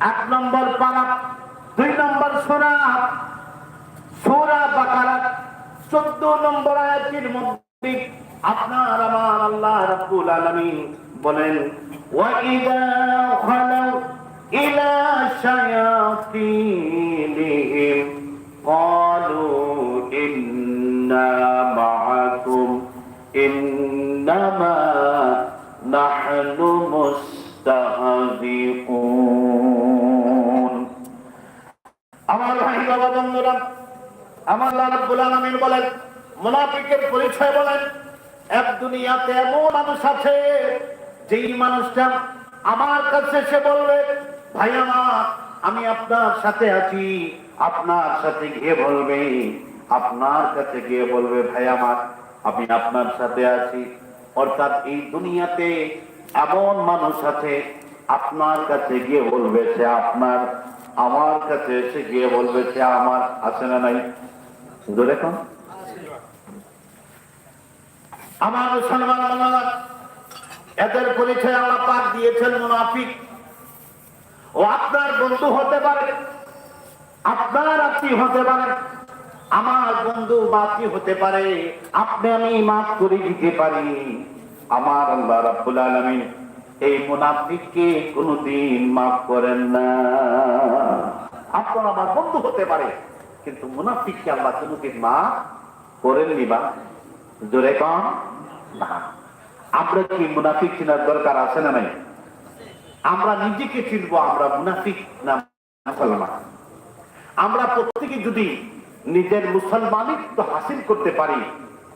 1 নম্বর পারা 2 নম্বর সূরা সূরা বাকারা 14 নম্বর আয়াতের মধ্যে আপনার আমার আল্লাহ রাব্বুল আলামিন বলেন ওয়াইদা খালাউ ইলা শায়াতিনিহিম ক্বালু ইন্না মাআকুম ইন্নামা নাহনু মুস্তাহজিউন। আমার ভাই বাবা বন্ধুরা, আমার আল্লাহ রাব্বুল আলামিন বলেন মুনাফিকের পরিচয় বলেন, এক দুনিয়াতে এমন মানুষ আছে যেই মানুষটা আমার কাছে এসে বলবে ভাই আমার আমি আপনার সাথে আছি, আপনার সাথে গিয়ে বলবে, আপনার কাছে গিয়ে বলবে ভাই আমার আমি আপনার সাথে আছি। অর্থাৎ এই দুনিয়াতে এমন মানুষ আছে আপনার কাছে গিয়ে বলবে সে আপনার, আমার কাছে এসে গিয়ে বলবে সে আমার, আছে না নাই? দেখুন আমার মুসলমান বাংলা, এদের পরিচয় আল্লাহ পাক দিয়েছেন মুনাফিক। ও আপনার বন্ধু হতে পারে, আপনার আত্মীয় হতে পারে, আমার বন্ধু বাকি হতে পারে, আপনি আমি মাফ করে দিতে পারি। আমার আল্লাহ রাব্বুল আলামিন এই মুনাফিককে কোনদিন মাফ করেন না। আপনার আমার বন্ধু হতে পারে, কিন্তু মুনাফিককে আল্লাহ কোনদিন মাফ করেননি। বা জোরে কম না। আমরা কি মুনাফিক চিনার দরকার আছে না নাই? আমরা নিজেকে চিনবো আমরা মুনাফিক না মুসলমান। আমরা প্রত্যেকে যদি নিজের মুসলমানিত্ব হাসিল করতে পারি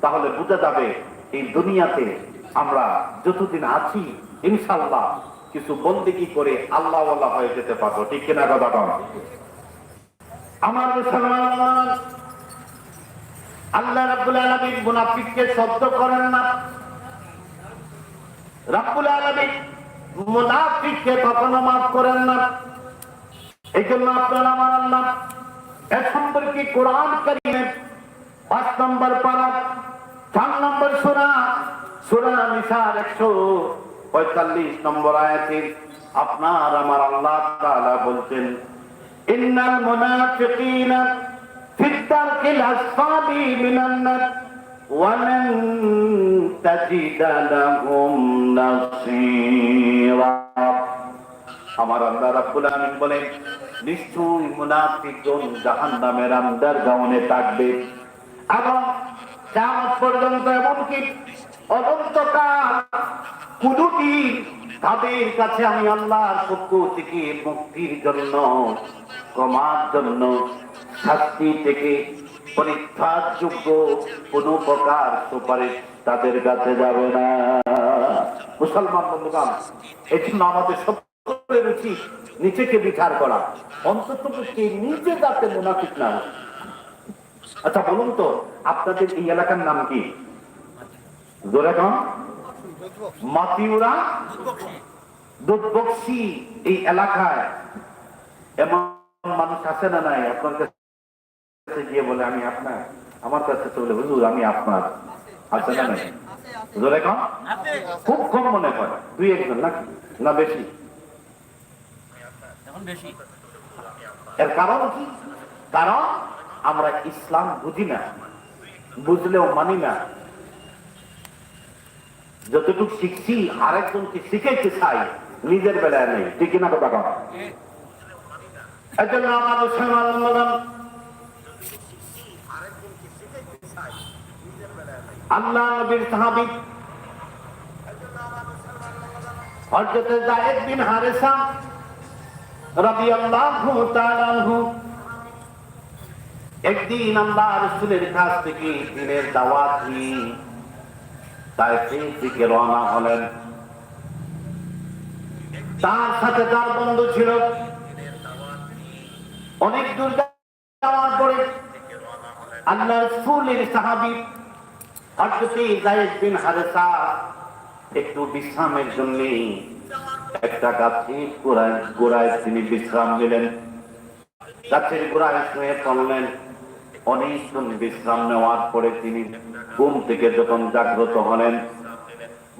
তাহলে বোঝা যাবে এই দুনিয়াতে আমরা যতদিন আছি ইনশাআল্লাহ কিছু বন্দেগী করে আল্লাহ ওয়ালা হয়ে যেতে পারবো। ঠিক কিনা কথা বল? আমার মুসলমান, আল্লাহ রাব্বুল আলামিন মুনাফিককে শব্দ করেন না। রাব্বুল আলামিন মুনাফিককে কখনো মাফ করেন না। এই জন্য আপনার আমার আল্লাহ এ সম্পর্কে কোরআন কারীমের 5 নম্বর পারা 4 নম্বর সূরা সূরা নিসার 145 নম্বর আয়াতে আপনার আমার আল্লাহ তাআলা বলছেন ইন্নাল মুনাফিকিনা ফিদ দারকিল আসফালি মিনান নার ওয়া লান তাজিদা লাহুম নাসীরা। আমার আল্লাহ রাব্বুল আলামিন বলেন নিশ্চয়ই মুনাফিকগণ জাহান্নামের আন্ডারগ্রাউন্ডে থাকবে এবং কিয়ামত পর্যন্ত, এমনকি অনন্তকাল কোনদিন তাদের কাছে আমি আল্লাহর পক্ষ থেকে মুক্তির জন্য, ক্ষমার জন্য, শাস্তি থেকে পরিত্রাণযোগ্য কোন প্রকার সুপারিশ তাদের কাছে যাবে না। মুসলমান বন্ধুগণ, এই জন্য আমাদের সকলের উচিত নিজেকে বিচার করা, অন্তত নিজে যাতে মুনাফিক না হয়। আচ্ছা বলুন তো আপনাদের এই এলাকার নাম কি? মাতিউরা দুধবক্সি। এই এলাকায় এমন মানুষ আছে না নাই আপনার কাছে গিয়ে বলে আমি আপনার, আমার কাছে চলে হুজুর আমি আপনার, আছে না নাই? জোরে কম। খুব কম মনে হয়, 2-1 জন নাকি না বেশি? এর কারণ কি? কারণ আমরা ইসলাম বুঝি না, বুঝলেও মানি না। যতটুকু শিখছি আরেকজনকে শিখাইতে চাই, নিজের বেলায় নেই। ঠিক কিনা কথা কম? এজন্য আমার মুসলমান আল্লাহ নবীর সাহাবী হযরত যায়েদ বিন হারেসা রাদিয়াল্লাহু তাআলা আনহু একদিন আল্লাহ রাসূলের কাছ থেকে দ্বীনের দাওয়াত নিয়ে তায়েফের দিকে রওনা হলেন। তার সাথে তার বন্ধু ছিল। অনেক দূর যাওয়ার পরে আল্লাহ রাসূলের সাহাবী হযরত যায়েদ বিন হারেসা একটু বিশ্রামের জন্য একটা গাছের গোড়ায় তিনি বিশ্রাম নিলেন। গাছের গোড়ায় শুয়ে পড়লেন। অনেকক্ষণ বিশ্রাম নেওয়ার পরে তিনি ঘুম থেকে যখন জাগ্রত হলেন,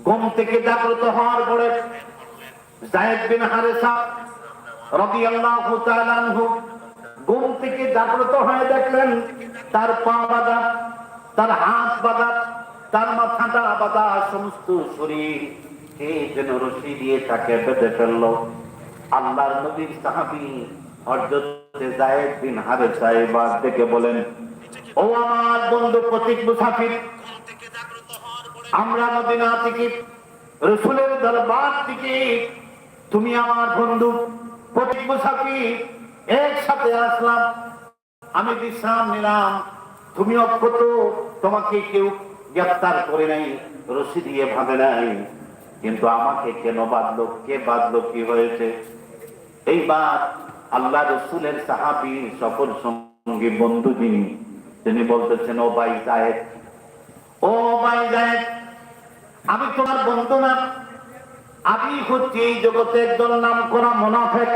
ঘুম থেকে জাগ্রত হওয়ার পরে যায়েদ বিন হারেসা রাদিয়াল্লাহু তাআলা আনহু ঘুম থেকে জাগ্রত হয়ে দেখলেন তার পা বাঁধা, তার হাত বাঁধা, তার মাথাটা বাঁধা, সমস্ত শরীর কে যেন রশি দিয়ে তাকে বেঁধে ফেললো। আল্লাহর নবীর সাহাবী হযরত যায়েদ বিন হারেসা এবার ডেকে বলেন, ও আমার বন্ধু পথিক মুসাফির, আমরা মদিনা থেকে রাসূলের দরবার থেকে, তুমি আমার বন্ধু পথিক মুসাফির একসাথে আসলাম, আমি বিশ্রাম নিলাম, তুমি অক্ষত, তোমাকে কেউ গ্রেফতার করে নাই, রশি দিয়ে বাঁধে নাই, কিন্তু আমাকে কেন বাঁধলো, কে বাঁধলো, কি হয়েছে? এইবার আল্লাহ রাসূলের সাহাবী সফর সঙ্গী বন্ধু তিনি বলতেছেন, ও ভাই যায়েদ, ও ভাই যায়েদ, আমি তোমার বন্ধু না, আমি হচ্ছি এই জগতে একজন নাম করা মুনাফিক।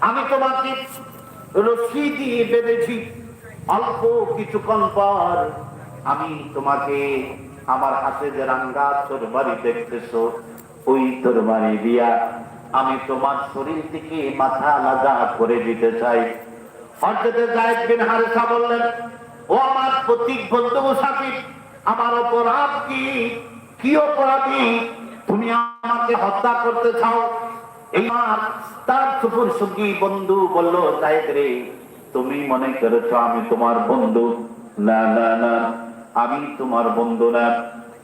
আমি তোমাকে রশি দিয়ে বেঁধেছি, অল্প কিছুক্ষণ পর আমি তোমাকে আমার হাতে যে রাঙ্গা তরবারি দেখতেছো, ওই তরবারি দিয়া আমি তোমার শরীর থেকে মাথা আলাদা করে দিতে চাই। হযরত যায়েদ বিন হারেসা বললেন, ও আমার পথিক বন্ধু মুসাফির, আমার অপরাধ কি? কি অপরাধী? তুমি আমাকে হত্যা করতে চাও? এইবার তার সফর সঙ্গী বন্ধু বলল, যায়েদ রে, তুমি মনে করেছো আমি তোমার বন্ধু? না না না, আমি তোমার বন্ধু না।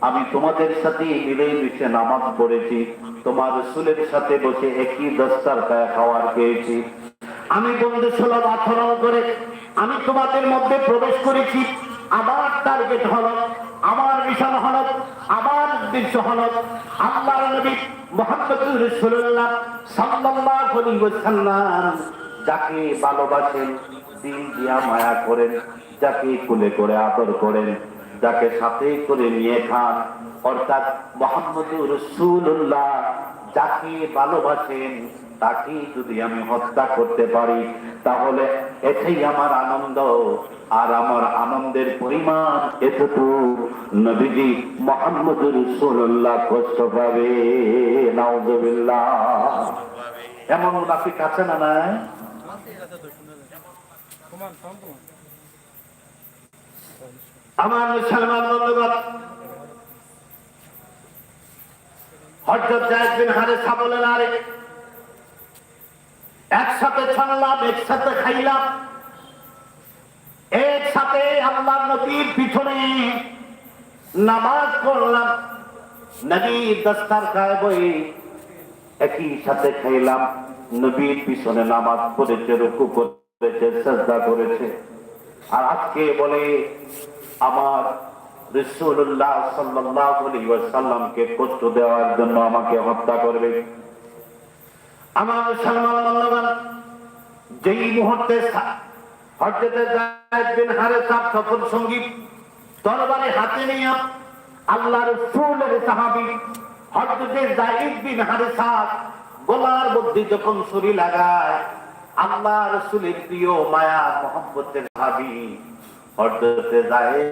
আমি তোমাদের সাথে মিলেমিশে নামাজ পড়েছি, তোমার রাসূলের সাথে বসে একই দস্তারখানায় খাবার খেয়েছি। আমি বন্ধু সুলভ আচরণ করে আমি তোমাদের মধ্যে প্রবেশ করেছি। আমার টার্গেট হলো, আমার মিশন হলো, আমার উদ্দেশ্য হলো আল্লাহর নবী মুহাম্মদুর রাসূলুল্লাহ সাল্লাল্লাহু আলাইহি ওয়াসাল্লাম যাকে ভালোবাসেন, দিল দিয়া মায়া করেন, যাকে কোলে করে আদর করেন, যাকে সাথে করে নিয়ে খান, অর্থাৎ মুহাম্মদুর রাসূলুল্লাহ যাকে ভালোবাসেন তাকে যদি আমি হত্যা করতে পারি, তাহলে এটাই আমার আনন্দ। আর আমার আনন্দের পরিমাণ এতটুকু, নবীজি মুহাম্মদুর রাসূলুল্লাহ কষ্ট পাবে। নাউযুবিল্লাহ। এমন মুনাফিক আছে না নাই? আমার মুসলমান বন্ধুগণ, হযরত যায়েদ বিন হারেসা বলেন, আরে একসাথে ছাড়লাম, একসাথে খাইলাম, একসাথে আল্লাহর নবীর পিছনে নামাজ পড়লাম, নবীর দস্তারখানায় বসে একই সাথে খাইলাম, নবীর পিছনে নামাজ পড়েছে, রুকু করেছে, সিজদা করেছে, আর আজকে বলে আমার রাসূলুল্লাহ সাল্লাল্লাহু আলাইহি ওয়াসাল্লামকে কষ্ট দেওয়ার জন্য আমাকে হত্যা করবে। আমার মুসলমান বন্ধুগণ, যেই মুহূর্তে হযরত যায়েদ বিন হারেসা সফর সঙ্গী তরবারি হাতে নিয়ে আল্লাহর রাসূলের সাহাবী হযরত যায়েদ বিন হারেসা গলার মধ্যে যখন ছুরি লাগায়, আল্লাহ রাসূলের প্রিয় মায়া মহব্বতের সাহাবী হযরত যায়েদ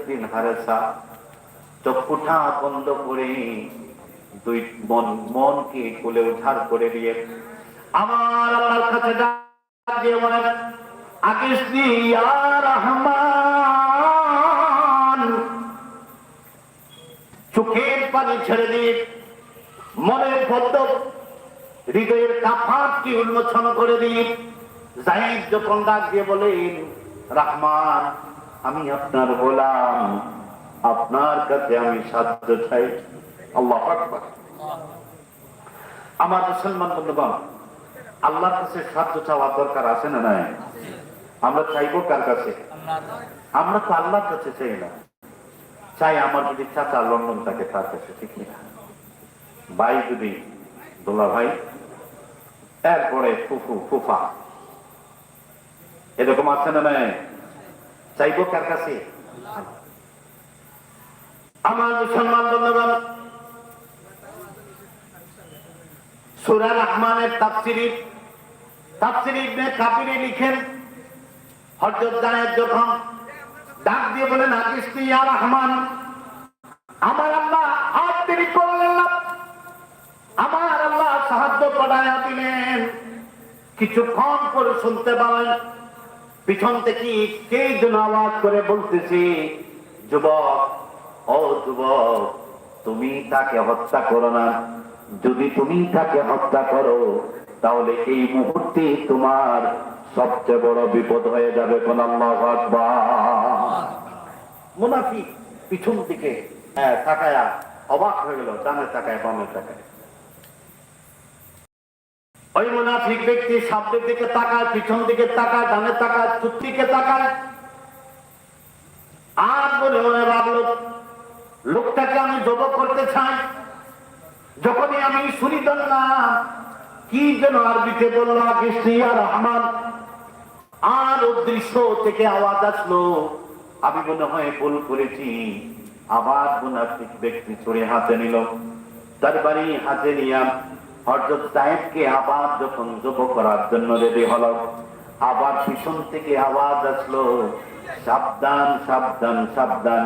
বিন হারেসা চক্ষুটা বন্ধ করে দুই মনকে কোলে উদ্ধার করে দিয়ে আমার আল্লাহর কাছে ডাক দিয়ে বলেন, আগিসনি ইয়া রহমান, চোখের পানি ছেড়ে দিয়ে মনের বদ্ধ হৃদয়ের কাফারকে উন্মোচন করে দিয়ে যায়েদ যখন ডাক দিয়ে বলেন, রহমান, আমি আপনার গোলাম, আপনার কাছে আমি সাহায্য চাই। আল্লাহু আকবার। আমার মুসলমান বন্ধুগণ, আল্লাহর কাছে সাহায্য চাওয়ার দরকার আছে না নাই? আমরা চাইবো কার কাছে? আমরা তো আল্লাহর কাছে চাই না, চাই আমার যদি চাচা লন্ডন থাকে তার কাছে, ঠিক না? ভাই যদি দোলা ভাই, এরপরে ফুফু ফুফা, এরকম আছে না নাই? চাইবো কার কাছে? আমার মুসলমান বন্ধুগণ, সূরা রহমানের তাফসীর ইবনে কাসির লিখেন, হযরত যায়েদ যখন ডাক দিয়ে বলেন, আগিসনি ইয়া রহমান, আমার আল্লাহ হাত তিনি করলেন না, আমার আল্লাহ সাহায্য করাইয়া দিলেন। কিছুক্ষণ পরে শুনতে পারেন পিছন থেকে কে যেন আওয়াজ করে বলতেছে, যুবক, ও যুবক, তুমি তাকে হত্যা করো না। যদি তুমি তাকে হত্যা করো তাহলে এই মুহূর্তে তোমার সবচেয়ে বড় বিপদ হয়ে যাবে। কোন আল্লাহু আকবার। মুনাফিক পিছন দিকে তাকায়া অবাক হয়ে গেল, ডানে তাকায় বামে তাকায়। ওই মুনাফিক ব্যক্তি সামনের দিকে তাকায়, পিছন দিকে তাকায়, ডানে তাকায়, চুক্তিকে তাকায়, আর মনে মনে ভাবলো লোকটাকে আমি জব করতে চাই। যখনই আমি শুনি ধরলাম কি যেন আরবিতে বলল ইয়া রহমান, আর দৃশ্য থেকে আওয়াজ আসলো, আমি মনে হয় ভুল করেছি। আবার মুনাফিক ব্যক্তি ছুরি হাতে নিল, তার বাড়ি হাতে নিয়ে হযরত সাহেবকে আবার যখন জব করার জন্য রেডি হলো, আবার পিছন থেকে আওয়াজ আসলো, সাবধান সাবধান সাবধান,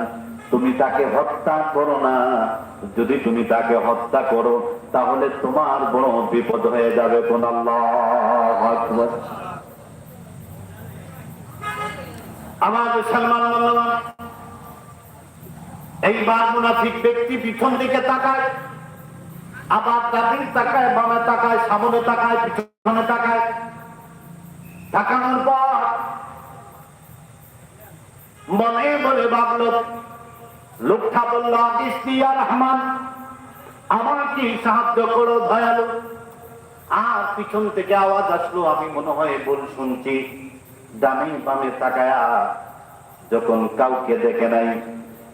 তুমি তাকে হত্যা করো না। যদি তুমি তাকে হত্যা করো তাহলে তোমার বড় বিপদ হয়ে যাবে। কোন আল্লাহু আকবার। আমার মুসলমান বন্ধুগণ, এইবার মুনাফিক ব্যক্তি পিছন দিকে তাকায়, আবার ডানে তাকায়, বামে তাকায়, সামনে তাকায়, পিছনে তাকায়। তাকানোর পর মনে মনে ভাবলো, লোকটা বলল ইয়া রহমান, আমাকে সাহায্য করো দয়ালু। আর পিছন থেকে আওয়াজ আসলো, আমি মনে হয় ভুল শুনছি। ডানে বামে তাকায়া যখন কাউকে দেখে নাই,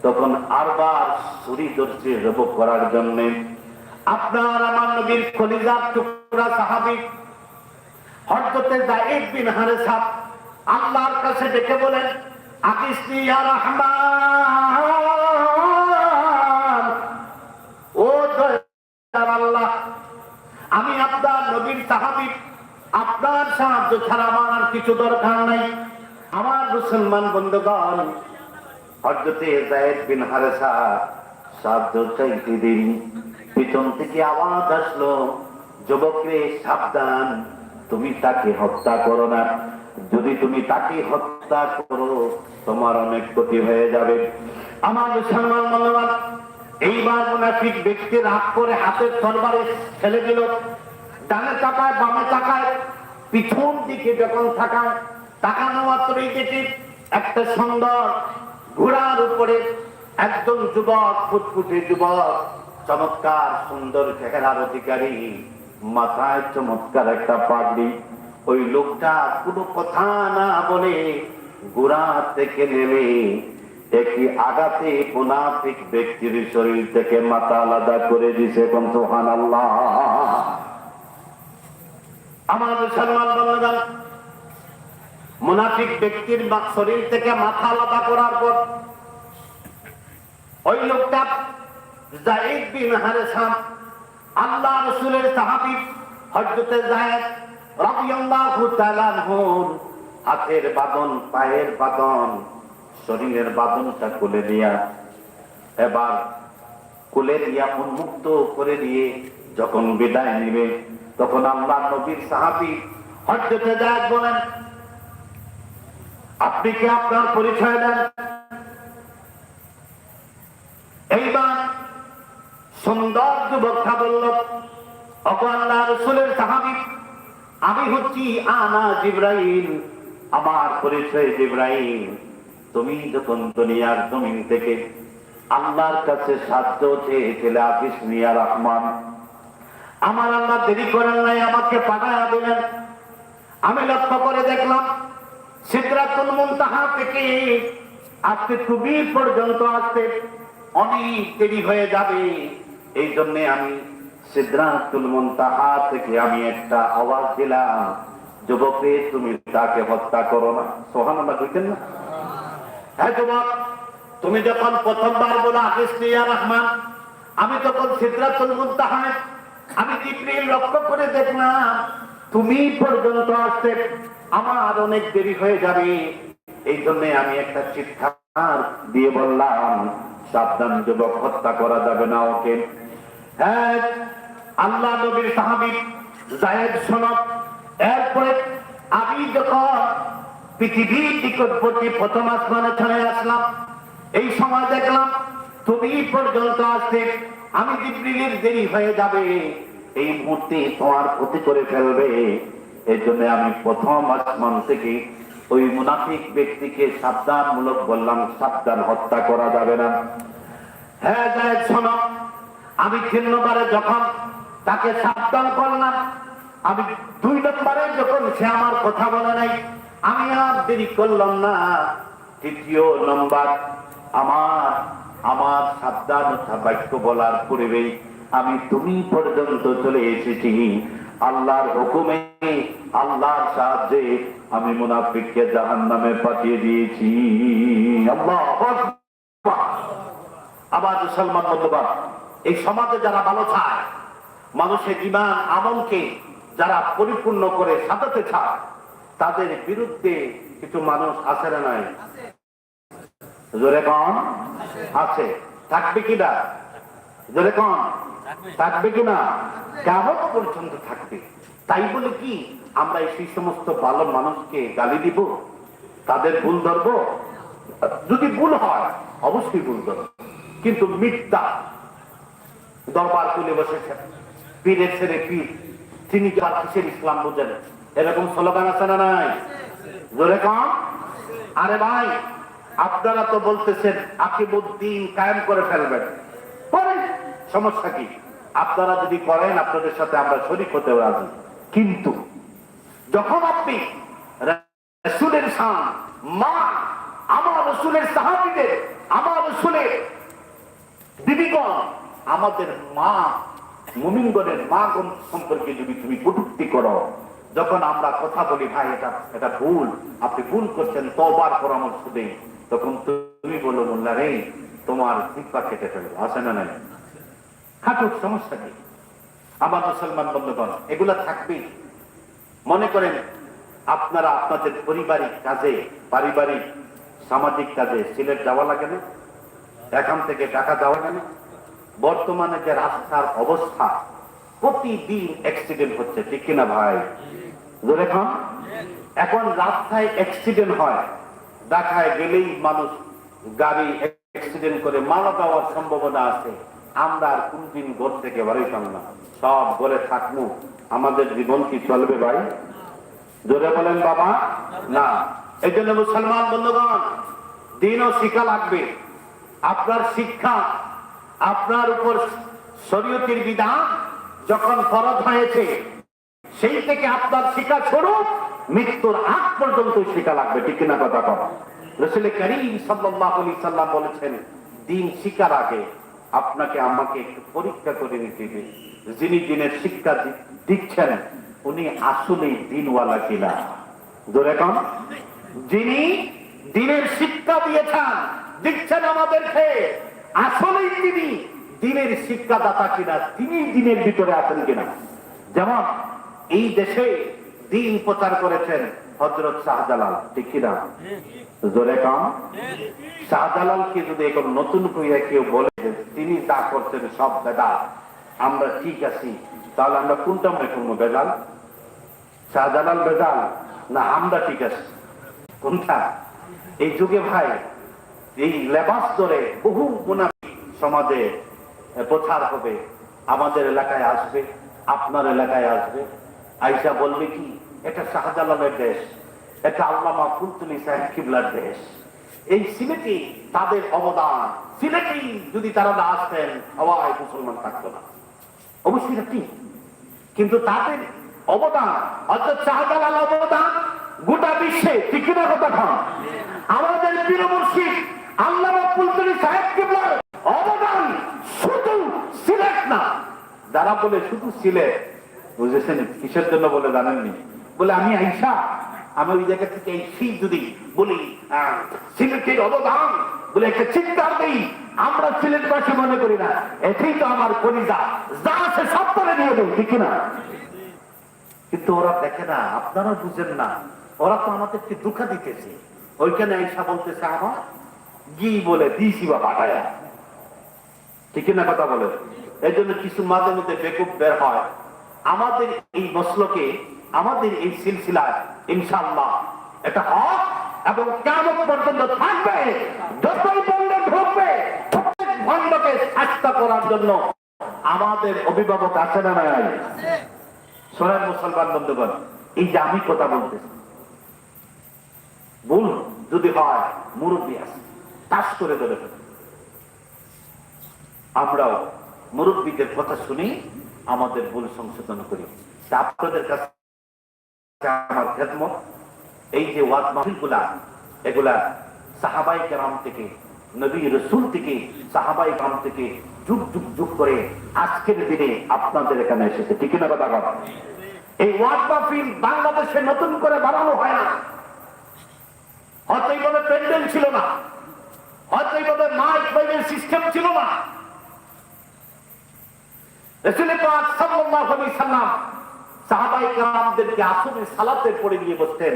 তখন আরবার ছুরি ধরছে জব করার জন্য। আপনার আমার নবীর কলিজার টুকরা সাহাবী হযরতে যায়েদ বিন হারেসা আল্লাহর কাছে ডেকে বলেন, আকিসনি ইয়া রাহমান, ও দয়ার আল্লাহ, আমি আপনার নবীর সাহাবী, আপনার সাহায্য ছাড়া আমার আর কিছু দরকার নাই। আমার মুসলমান বন্ধুগণ, হযরতে যায়েদ বিন হারেসা সাহায্য চাইতে দেরি, পিছন থেকে আওয়াজ আসলো, যুবকরে সাবধান, তুমি তাকে হত্যা করো না। যদি তুমি তাকে হত্যা করো তোমার অনেক ক্ষতি হয়ে যাবে। আমার মুসলমান বন্ধুগণ, এইবার মুনাফিক ব্যক্তি রাগ করে হাতের তরবারে ফেলে দিল। ডানে তাকায়, বামে তাকায়, পিছন দিকে যখন তাকায়, তাকানো মাত্রই দেখি একটা সুন্দর ঘোড়ার উপরে একজন যুবক, ফুটফুটে যুবক, চমৎকার সুন্দর চেহারার অধিকারী, মাথায় চমৎকার একটা পাগড়ি। ওই লোকটা কোনো কথা না বলে ঘোড়া থেকে নেমে একটি আঘাতে মুনাফিক ব্যক্তির শরীর থেকে মাথা আলাদা করে দিছে। কোন সুবহানাল্লাহ। আমার মুসলমান বন্ধুগণ, মুনাফিক ব্যক্তির শরীর থেকে মাথা আলাদা করার পর ওই লোকটা যায়েদ বিন হারেসা আল্লাহ রাসূলের সাহাবী হযরতে যায়েদ রাদিয়াল্লাহু তাআলা আনহুর হাতের বাঁধন, পায়ের বাঁধন, শরীরের বাঁধনটা খুলে দিয়া, এবার খুলে দিয়া উন্মুক্ত করে দিয়ে যখন বিদায় নিবে, তখন আল্লাহ নবীর সাহাবী হযরতে যায়েদ বলেন, আপনি কি আপনার পরিচয় দেন? এইবার সুন্দর যুবকটা বলল, ওগো আল্লাহর রাসূলের সাহাবী, আমি হচ্ছি আনা জিবরাইল, আমার পরিচয় জিবরাইল। তুমি যখন দুনিয়ার জমিন থেকে আল্লাহর কাছে সাহায্য চেয়েছিলে আকিসনি ইয়া রহমান, আমার আল্লাহ দেরি করেন নাই, আমাকে পাঠায়া দিলেন। আমি লক্ষ্য করে দেখলাম সিদরাতুল মুনতাহা থেকে আজকে তুমি পর্যন্ত আসতে অনেক দেরি হয়ে যাবে। এই জন্য আমি সিদরাতুল মুনতাহা থেকে আমি একটা আওয়াজ দিলাম, যুবকে তুমি তাকে হত্যা করো না। সুবহানাল্লাহ কইতেন না? হ্যাঁ যুবক, তুমি যখন প্রথমবার বলো আকিসনি ইয়া রহমান, আমি তখন সিদরাতুল মুনতাহায় আমি জিবরিল লক্ষ্য করে দেখলাম তুমি পর্যন্ত আসতে আমার অনেক দেরি হয়ে যাবে। এই জন্য আমি একটা চিৎকার দিয়ে বললাম, সাবধান যুবক, হত্যা করা যাবে না ওকে। হ্যাঁ, আল্লাহ নবীর সাহাবী যায়েদ সনদ। এরপরে আমি যখন পৃথিবীর নিকটবর্তী প্রথম আসমানে চলে আসলাম, এই সময় দেখলাম তুমি পর্যন্ত আসতে আমি জিবরিলের দেরি হয়ে যাবে, এই মুহূর্তে তোমার ক্ষতি করে ফেলবে। এই জন্য আমি প্রথম আসমান থেকে ওই মুনাফিক ব্যক্তিকে সাবধানমূলক বললাম, সাবধান, হত্যা করা যাবে না। হ্যাঁ যায়েদ শোনো, আমি 3 নম্বরে যখন তাকে সাবধান করলাম, আমি 2 নম্বরে যখন সে আমার কথা বলে নাই, আমি আর দেরি করলাম না। 3য় নম্বর আমার সাবধানতা বাক্য বলার পূর্বেই আমি তুমি পর্যন্ত চলে এসেছি। আল্লাহর হুকুমে, আল্লাহর সাহায্যে আমি মুনাফিককে জাহান্নামে পাঠিয়ে দিয়েছি। আল্লাহু আকবার। আবার মুসলমান বন্ধুগণ, এই সমাজে যারা ভালো চায়, মানুষের ঈমান আমলকে যারা পরিপূর্ণ করে সাজাতে চায়, তাদের বিরুদ্ধে কিছু মানুষ আছে না নাই? জোরে কন আছে। থাকবে কিনা? জোরে কন থাকবে কিনা? কিয়ামত পর্যন্ত থাকবে। তাই বলে কি আমরা সেই সমস্ত ভালো মানুষকে গালি দিব, তাদের ভুল ধরবো? যদি ভুল হয় অবশ্যই ভুল ধরবো, কিন্তু মিথ্যা দরবার তুলে বসেছেন, পীরের ছেলে পীর, তিনি কি আর কিসের ইসলাম বোঝেন? এরকম স্লোগান আছে না নাই? জোরে কন। আরে ভাই, আপনারা তো বলতেছেন আকিমুদ্দিন কায়েম করে ফেলবেন, করেন, সমস্যা কি? আপনারা যদি করেন আপনাদের সাথে আমরা শরীক হতে রাজি। কিন্তু যখন আপনি রাসূলের শান, মা, আমার রাসূলের সাহাবীদের, আমার রাসূলের বিবিগণ, আমাদের মা মুমিনগণের মা গণ সম্পর্কে যদি তুমি কটূক্তি করো, যখন আমরা কথা বলি ভাই এটা ভুল, আপনি ভুল করছেন, তওবার পরামর্শ দেই, তখন তুমি বলো মোল্লা রে তোমার জিহ্বা কেটে ফেলবো, আছে না নাই? হাঁটুক, সমস্যা কি? আমার মুসলমান বন্ধুগণ, এগুলা থাকবেই। মনে করেন আপনারা আপনাদের পারিবারিক কাজে, পারিবারিক সামাজিক কাজে সিলেট যাওয়া লাগে না? এখান থেকে ঢাকা যাওয়া লাগে না? বর্তমানে যে রাস্তার অবস্থা, প্রতিদিন অ্যাক্সিডেন্ট হচ্ছে, ঠিক কিনা ভাই? দেখুন, এখন রাস্তায় অ্যাক্সিডেন্ট হয়, ঢাকায় গেলেই মানুষ গাড়ি অ্যাক্সিডেন্ট করে মারা যাওয়ার সম্ভাবনা আছে। আমরা আর কোনদিন ঘর থেকে বেরোইতাম না, সব ঘরে থাকবো। আমাদের জীবন কি চলবে ভাই? জোরে বলেন বাবা না। এই জন্য মুসলমান বন্ধুগণ, দিনও শিক্ষা লাগবে। আপনার শিক্ষা, আপনার উপর শরীয়তের বিধান যখন ফরজ হয়েছে, সেই থেকে আপনার শিক্ষা স্বরূপ মৃত্যুর আগ পর্যন্ত শিক্ষা লাগবে, ঠিক কিনা কথা বাবা? রাসূল কারীম সাল্লাল্লাহু আলাইহি সাল্লাম বলেছেন, দিন শিক্ষার আগে আপনাকে আমাকে একটু পরীক্ষা করে নিতে হবে, যিনি দিনের শিক্ষা দিচ্ছেন উনি আসলেই দিনওয়ালা কিনা। জোরে কন। যিনি দিনের শিক্ষা দিচ্ছেন আমাদেরকে, আসলেই তিনি দিনের শিক্ষাদাতা কিনা, তিনি দিনের ভিতরে আছেন কিনা। যেমন এই দেশে দিন প্রচার করেছেন হযরত শাহজালাল, ঠিক কিনা? জোরে কন। শাহজালালকে যদি এখন নতুন করে কেউ বলে তিনি যা করছেন সব বেদাত, আমরা ঠিক আছি, তাহলে আমরা কোনটা মনে করবো? বেদাল? শাহজালাল বেদাল না আমরা ঠিক আছি? কোনটা? এই যুগে ভাই এই লেবাস ধরে বহু মুনাফিক সমাজে প্রচার হবে, আমাদের এলাকায় আসবে, আপনার এলাকায় আসবে, আইসা বলবে কি এটা শাহজালালের দেশ, এটা আল্লামা ফুলতুলি সাহেব কিবলার দেশ। এই সিলেটে তাদের অবদান, সিলেটে যদি তারা না আসতেন সবাই মুসলমান থাকতো না, অবশ্যই ঠিক। কিন্তু তাদের অবদান, অর্থাৎ শাহজালাল অবদান গোটা বিশ্বে, ঠিক কিনা কথা খান? আমাদের পীর মুর্শিদ আল্লামা ফুলতুলি সাহেব কিবলার অবদান শুধু সিলেট না। যারা বলে শুধু সিলেট, বুঝেছেন কিসের জন্য বলে জানেননি? বলে আমি আইসা, আমি ওই জায়গা থেকে এসেই যদি বলি সিলেটের অবদান বলে একটা চিৎকার দেই, আমরা সিলেটবাসী মনে করি না, এটাই তো আমার কলিজা, যা আছে সব করে দিয়ে দেব, ঠিক না? কিন্তু ওরা দেখে না, আপনারা বুঝেন না, ওরা তো আমাদেরকে দুঃখা দিতেছে। ওইখানে আইসা বলতেছে আমার গি বলে দিয়েছি বা বাটায়া, ঠিক না কথা বলে? এই জন্য কিছু মাঝে মধ্যে বেকুব বের হয়। আমাদের এই মসলকে, আমাদের এই সিলসিলায় ইনশাআল্লাহ এটা হক এবং কিয়ামত পর্যন্ত থাকবে। যতই বন্ধ ঢুকবে প্রত্যেক ভণ্ডকে শাস্তি করার জন্য আমাদের অভিভাবক আছে না নাই? শোনেন মুসলমান বন্ধুগণ, এই যে আমি কথা বলতেছি, ভুল যদি হয় মুরব্বী আছে, তাস করে ধরে ফেলে। আমরাও মুরব্বীদের কথা শুনি, আমাদের ভুল সংশোধন করি। আপনাদের কাছে আমার খেদমত, এই যে ওয়াজ মাহফিলগুলা, এগুলা সাহাবাই কেরাম থেকে, নবী রাসূল থেকে, সাহাবাই কেরাম থেকে যুগ যুগ যুগ করে আজকের দিনে আপনাদের এখানে এসেছে। ঠিক না কথা বলেন? এই ওয়াজ মাহফিল বাংলাদেশে নতুন করে বানানো হয় না। হয়তো এইভাবে প্যান্ডেল ছিল না, হয়তো এইভাবে মাইক মাইকের সিস্টেম ছিল না। রাসূল পাক সাল্লাল্লাহু আলাইহি সাল্লাম সাহাবায়ে কেরামদেরকে আসরে সালাতে পড়ে গিয়ে বসতেন,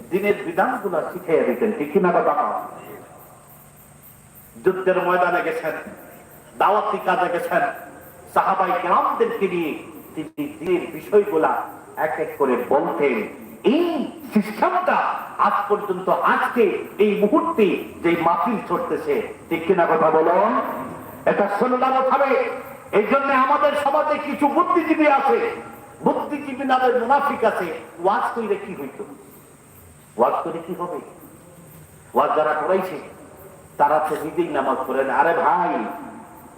দ্বীনের বিধানগুলো শিখিয়ে দিতেন। ঠিক না বাবা? যুদ্ধের ময়দানে গেছেন, দাওয়াতি কাজে গেছেন, সাহাবায়ে কেরামদেরকে নিয়ে তিনি দ্বীনের বিষয়গুলা এক এক করে বলতেন। এই সিস্টেমটা আজ পর্যন্ত, আজকে এই মুহূর্তে যে মাহফিল চলতেছে, ঠিক কিনা কথা বলুন, এটা সুন্নাত হবে। এই জন্য আমাদের সমাজে কিছু বুদ্ধিজীবী আছে, বুদ্ধিজীবী নামের মুনাফিক আছে। ওয়াজ কইলে কি হইতো? ওয়াজ করে কি হবে? ওয়াজ যারা করাইছে তারা তো নিজেই নামাজ পড়ে না। আরে ভাই,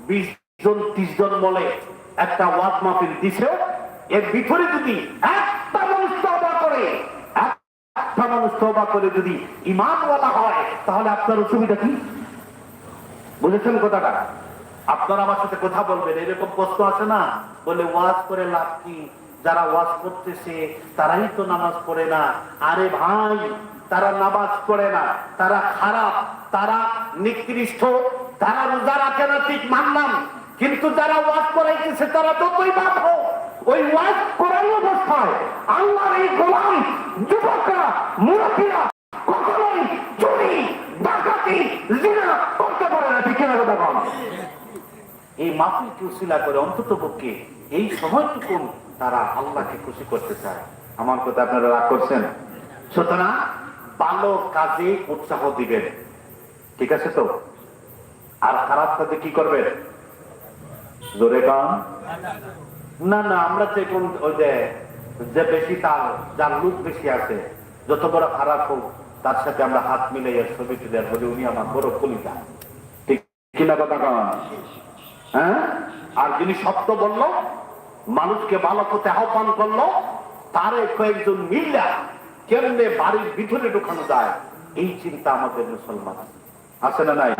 20 জন 30 জন বলে একটা ওয়াজ মাহফিল দিছে, এর ভিতরে যদি একটা মানুষ তওবা করে, একটা মানুষ তওবা করে যদি ঈমানওয়ালা হয়, তাহলে আপনার অসুবিধা কি? বুঝেছেন কথাটা? আপনারা আমার সাথে কথা বলবেন, এরকম প্রশ্ন আছে না, বলে ওয়াজ করে লাভ কি? যারা ওয়াজ করতেছে তারাই তো নামাজ পড়ে না। আরে ভাই, তারা নামাজ পড়ে না, তারা খারাপ, তারা নিকৃষ্ট, তারা রোজা রাখে না, ঠিক মানলাম, কিন্তু যারা ওয়াজ করাইতেছে তারা ততই পাপ হোক। ওই ওয়াজ করার অবস্থায় আল্লাহর এই গোলাম যুবকরা, মুরব্বীরা কখনোই চুরি, ডাকাতি, জিনা করতে পারে না। ঠিক না কথা বল? এই মাহফিলকে উসিলা করে অন্তত পক্ষে এই সময়টুকু তারা আল্লাহকে খুশি করতে চায়। আমার কথা আপনারা রাগ করছেন? সুতরাং ভালো কাজে উৎসাহ দিবেন, ঠিক আছে তো? আর খারাপ কাজে কি করবেন? জোরে গান না না, আমরা যে কোন ওই যে বেশি তার, যার লোক বেশি আছে, যত বড় খারাপ হোক তার সাথে আমরা হাত মিলাইয়া ছবি তুলে বলি উনি আমার বড় কলিজা। ঠিক কিনা কথা গান? হ্যাঁ? আর যিনি সত্য বলল, মানুষকে ভালো পথে আহ্বান করলো, তারে কয়েকজন মিল্লা কেমনে বাড়ির ভিতরে ঢুকানো যায়, এই চিন্তা আমাদের মুসলমান আছে না নাই?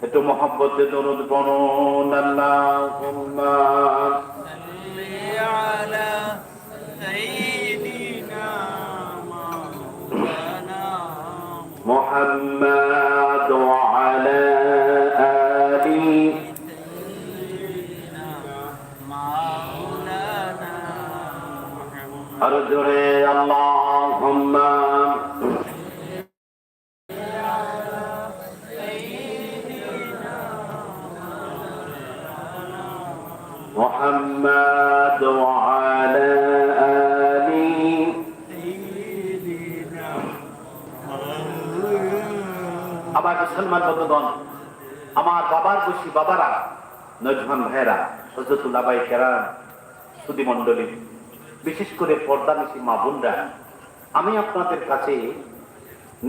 একটু মহব্বতে দরুদ পড়ুন। আল্লাহুম্মা সাল্লি আলা সাইয়্যিদিনা মাওলানা মুহাম্মাদ ওয়া আলা আলি মাওলানা মুহাম্মাদ। আর জোরে আল্লাহুম্মা محمد وعلى آل سيدنا। আমার মুসলমান বন্ধুগণ, আমার বাবার বসি বাবারা, নজওয়ান ভাইরা, হযরতুল আবাই কেরাম, সুধী মণ্ডলী, বিশেষ করে পর্দানিশী মা বোনরা, আমি আপনাদের কাছে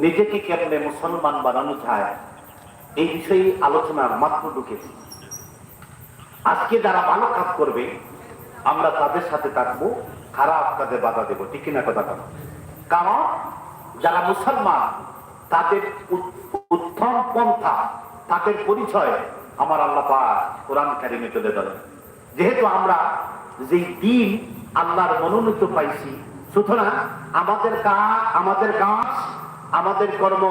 নিজেকে কেমনে মুসলমান বানানো যায় এই বিষয়ে আলোচনার মাত্র ঢুকেছি। আজকে যারা ভালো কাজ করবে আমরা তাদের সাথে থাকবো, খারাপ কাজে বাধা দেবো। ঠিক কিনা কথা? কারণ যারা মুসলমান তাদের উত্তম পন্থা, তাদের পরিচয় আমার আল্লাহ পাক কোরআন কারিমে তুলে ধরেন। যেহেতু আমরা যেই দিন আল্লাহর মনোনীত পাইছি, সুতরাং আমাদের কাজ, আমাদের কর্ম,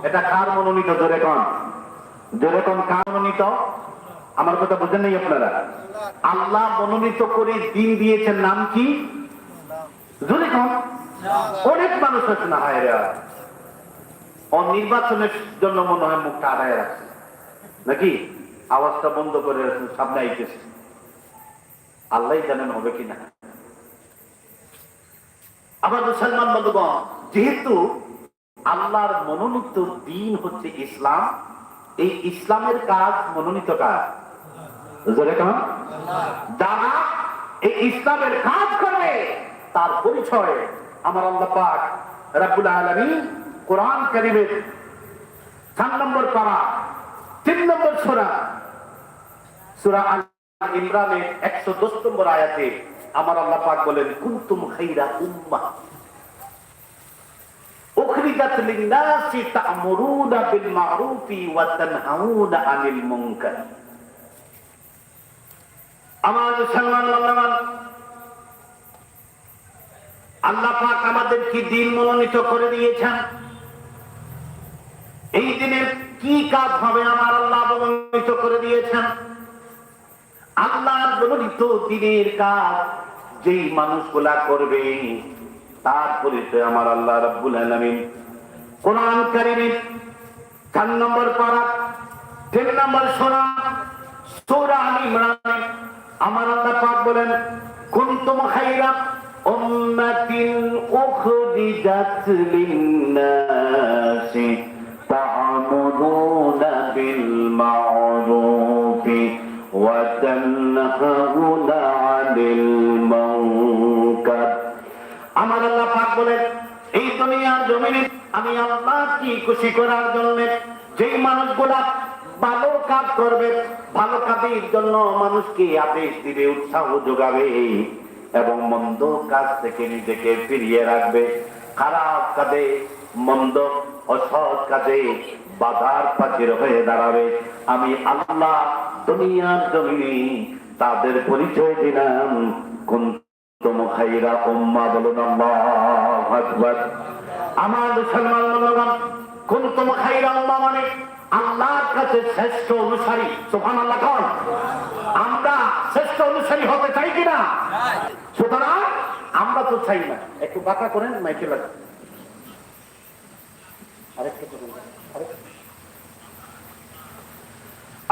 এটা কার মনোনীত? যেরকম কার মনোনীত? আমার কথা বুঝেন নাই আপনারা? আল্লাহ মনোনীত করে দিন দিয়েছেন, নাম কি? অনেক মানুষ আছে না হয় ও নির্বাচনের জন্য মনে হয় মুখটা আড়ায় রাখছে নাকি, আওয়াজটা বন্ধ করে সামনে আইতেছে। আল্লাহ জানেন হবে কিনা। আবার মুসলমান বন্ধুগণ, যেহেতু আল্লাহর মনোনীত দিন হচ্ছে ইসলাম, এই ইসলামের কাজ মনোনীত কাজ, যারা এই ইসলামের কাজ করবে তার পরিচয় আমার আল্লাহ পাক রব্বুল আলামিন কোরআন কারীমের 4 নম্বর পারা 3 নম্বর সূরা আল ইমরানের 110 নম্বর আয়াতে আমার আল্লাহ পাক বলেন, কুনতুম খায়রা উম্মাহ উখরিজাত লিন-নাসি তা'মুরুনা বিল মা'রুফি ওয়া তানহাউনা আনিল মুনকার। আমার মুসলমান বান্দাগণ, আল্লাহ পাক আমাদেরকে দিন মনোনীত করে দিয়েছেন। এই দিনের কি কাজ হবে আমার আল্লাহ মনোনীত করে দিয়েছেন। আল্লাহর মনোনীত দিনের কাজ যেই মানুষগুলা করবে তার পরিচয় আমার আল্লাহ রাব্বুল আলামিন কোরআন কারীমের 4 নম্বর পারা 3 নম্বর সূরা আল ইমরান আমার আল্লাহ পাক বলেন, কুনতুম খায়রা উম্মাতিন উখরিজাত লিন-নাসি তা'মুরুনা বিল মা'রুফি ওয়া তানহাউনা আনিল মুনকার। আমার আল্লাহ পাক বলেন, এই দুনিয়ার জমিনে আমি আল্লাহ কি খুশি করার জন্য যেই মানুষগুলা ভালো কাজ করবে, ভালো কাজের জন্য মানুষকে আদেশ দিবে, উৎসাহ যোগাবে এবং মন্দ কাজ থেকে নিজেকে ফিরিয়ে রাখবে, খারাপ কাজে মন্দ অসৎ কাজে বাধার প্রাচীর হয়ে দাঁড়াবে, আমি আল্লাহ দুনিয়ার জমিনে তাদের পরিচয় দিলাম কুনতুম খায়রা উম্মাহ। বলুন আল্লাহু আকবার। আমার মুসলমান বন্ধুগণ, কুনতুম খায়রা উম্মাহ মানে আল্লাহর কাছে শ্রেষ্ঠ অনুসারী। সুবহানাল্লাহ। কোন আমরা শ্রেষ্ঠ অনুসারী হতে চাই কিনা? সুতরাং আমরা তো চাই না। একটু বাঁকা করেন, মাইকে লাগে আরেকটু করুন।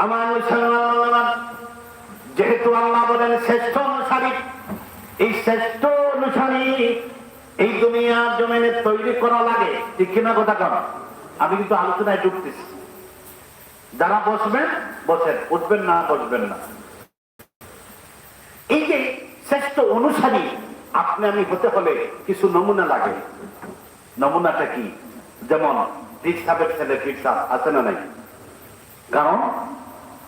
আমার মুসলমান, যেহেতু আল্লাহ বলেন শ্রেষ্ঠ অনুসারী, এই শ্রেষ্ঠ অনুসারী এই দুনিয়ার জমিনে তৈরি করা লাগে, ঠিক কিনা কথা কন? আমি কিন্তু আলোচনায় ঢুকতেছি। যারা বসবেন বসেন, উঠবেন না বসবেন না। এই যে শ্রেষ্ঠ অনুসারী আপনি আমি হতে হলে কিছু নমুনা লাগে। নমুনাটা কি? যেমন পীর সাহেবের ছেলে পীর সাহেব আছে না নাই? কারণ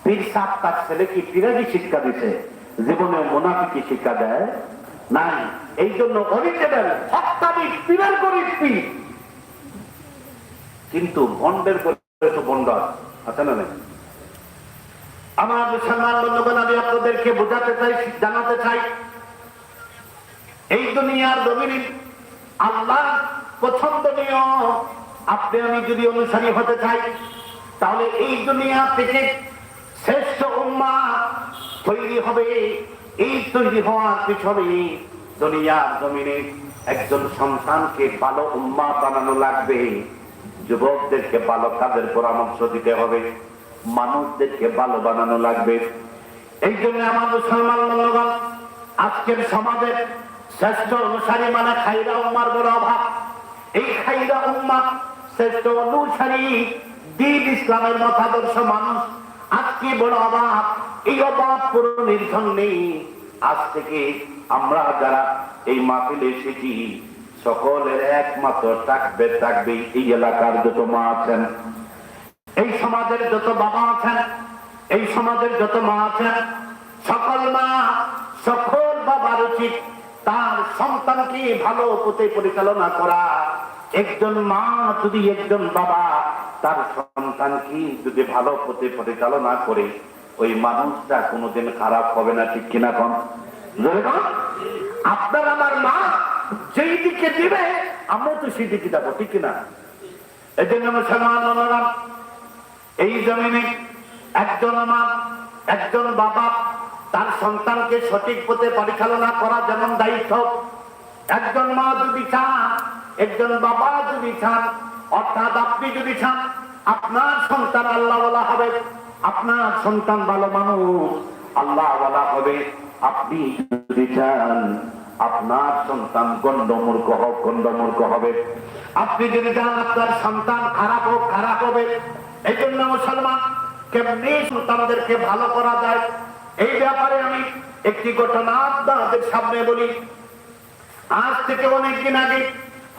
পীর সাহেব তার ছেলেকে পীরাজি শিক্ষা দিছে, জীবনে মুনাফিকি শিক্ষা দেয় নাই। এই জন্য অরিজিনাল হক্কানি পীরের গরিব পীর, কিন্তু বন্ডের গরিব তো বন্ড আছে না নাই? আমার মুসলমান বন্ধুগণ, আমি আপনাদেরকে বোঝাতে চাই, জানাতে চাই, এই দুনিয়ার জমিনে আল্লাহ পছন্দনীয় আপনি আমি যদি অনুসারী হতে চাই, তাহলে এই দুনিয়া থেকে শ্রেষ্ঠ উম্মাহ তৈরি হবে। এই তৈরি হওয়ার পিছনে দুনিয়ার জমিনে একজন সন্তানকে ভালো উম্মাহ বানানো লাগবে, যুবকদেরকে ভালো কাজের পরামর্শ দিতে হবে, মানুষদেরকে ভালো বানানো লাগবে। এই জন্য আমার মুসলমান বন্ধুগণ, আজকের সমাজের শ্রেষ্ঠ অনুসারী মানে খায়রা উম্মার বড় অভাব। এই খায়রা উম্মাহ শ্রেষ্ঠ অনুসারী দ্বীন ইসলামের মতাদর্শ মানুষ আজকে বড় অভাব। এই অভাব পূরণের জন্যে আজ থেকে আমরা যারা এই মাহফিলে এসেছি সকলের একমাত্র থাকবে এই এলাকার যত মা আছেন, এই সমাজের যত বাবা আছেন, এই সমাজের যত মা আছেন, সকল মা সকল বাবার উচিত তার সন্তানকে ভালো পথে পরিচালনা করা। একজন মা যদি একজন বাবা তার সন্তানকে যদি ভালো পথে পরিচালনা করে, ওই মানুষটা কোনোদিন খারাপ হবে না, ঠিক কিনা কোন? আপনার আমার মা যেই দিকে দিবে আমরা তো সেই দিকে যাবো, ঠিক কিনা? এই জন্য মুসলমান এই জমিনে একজন মা একজন বাবা তার সন্তানকে সঠিক পথে পরিচালনা করা যেমন দায়িত্ব, একজন মা যদি চান, একজন বাবা যদি চান, অর্থাৎ আপনি যদি চান আপনার সন্তান আল্লাহওয়ালা হবে, আপনার সন্তান ভালো মানুষ আল্লাহওয়ালা হবে, আপনি যদি চান আপনার সন্তান গণ্ডমূর্খ হবে, আপনি যদি চান আপনার সন্তান খারাপ হবে, এই জন্য মুসলমান কেমনি সন্তানদেরকে ভালো করা যায় এই ব্যাপারে আমি একটি ঘটনা আপনাদের সামনে বলি। আজ থেকে অনেকদিন আগে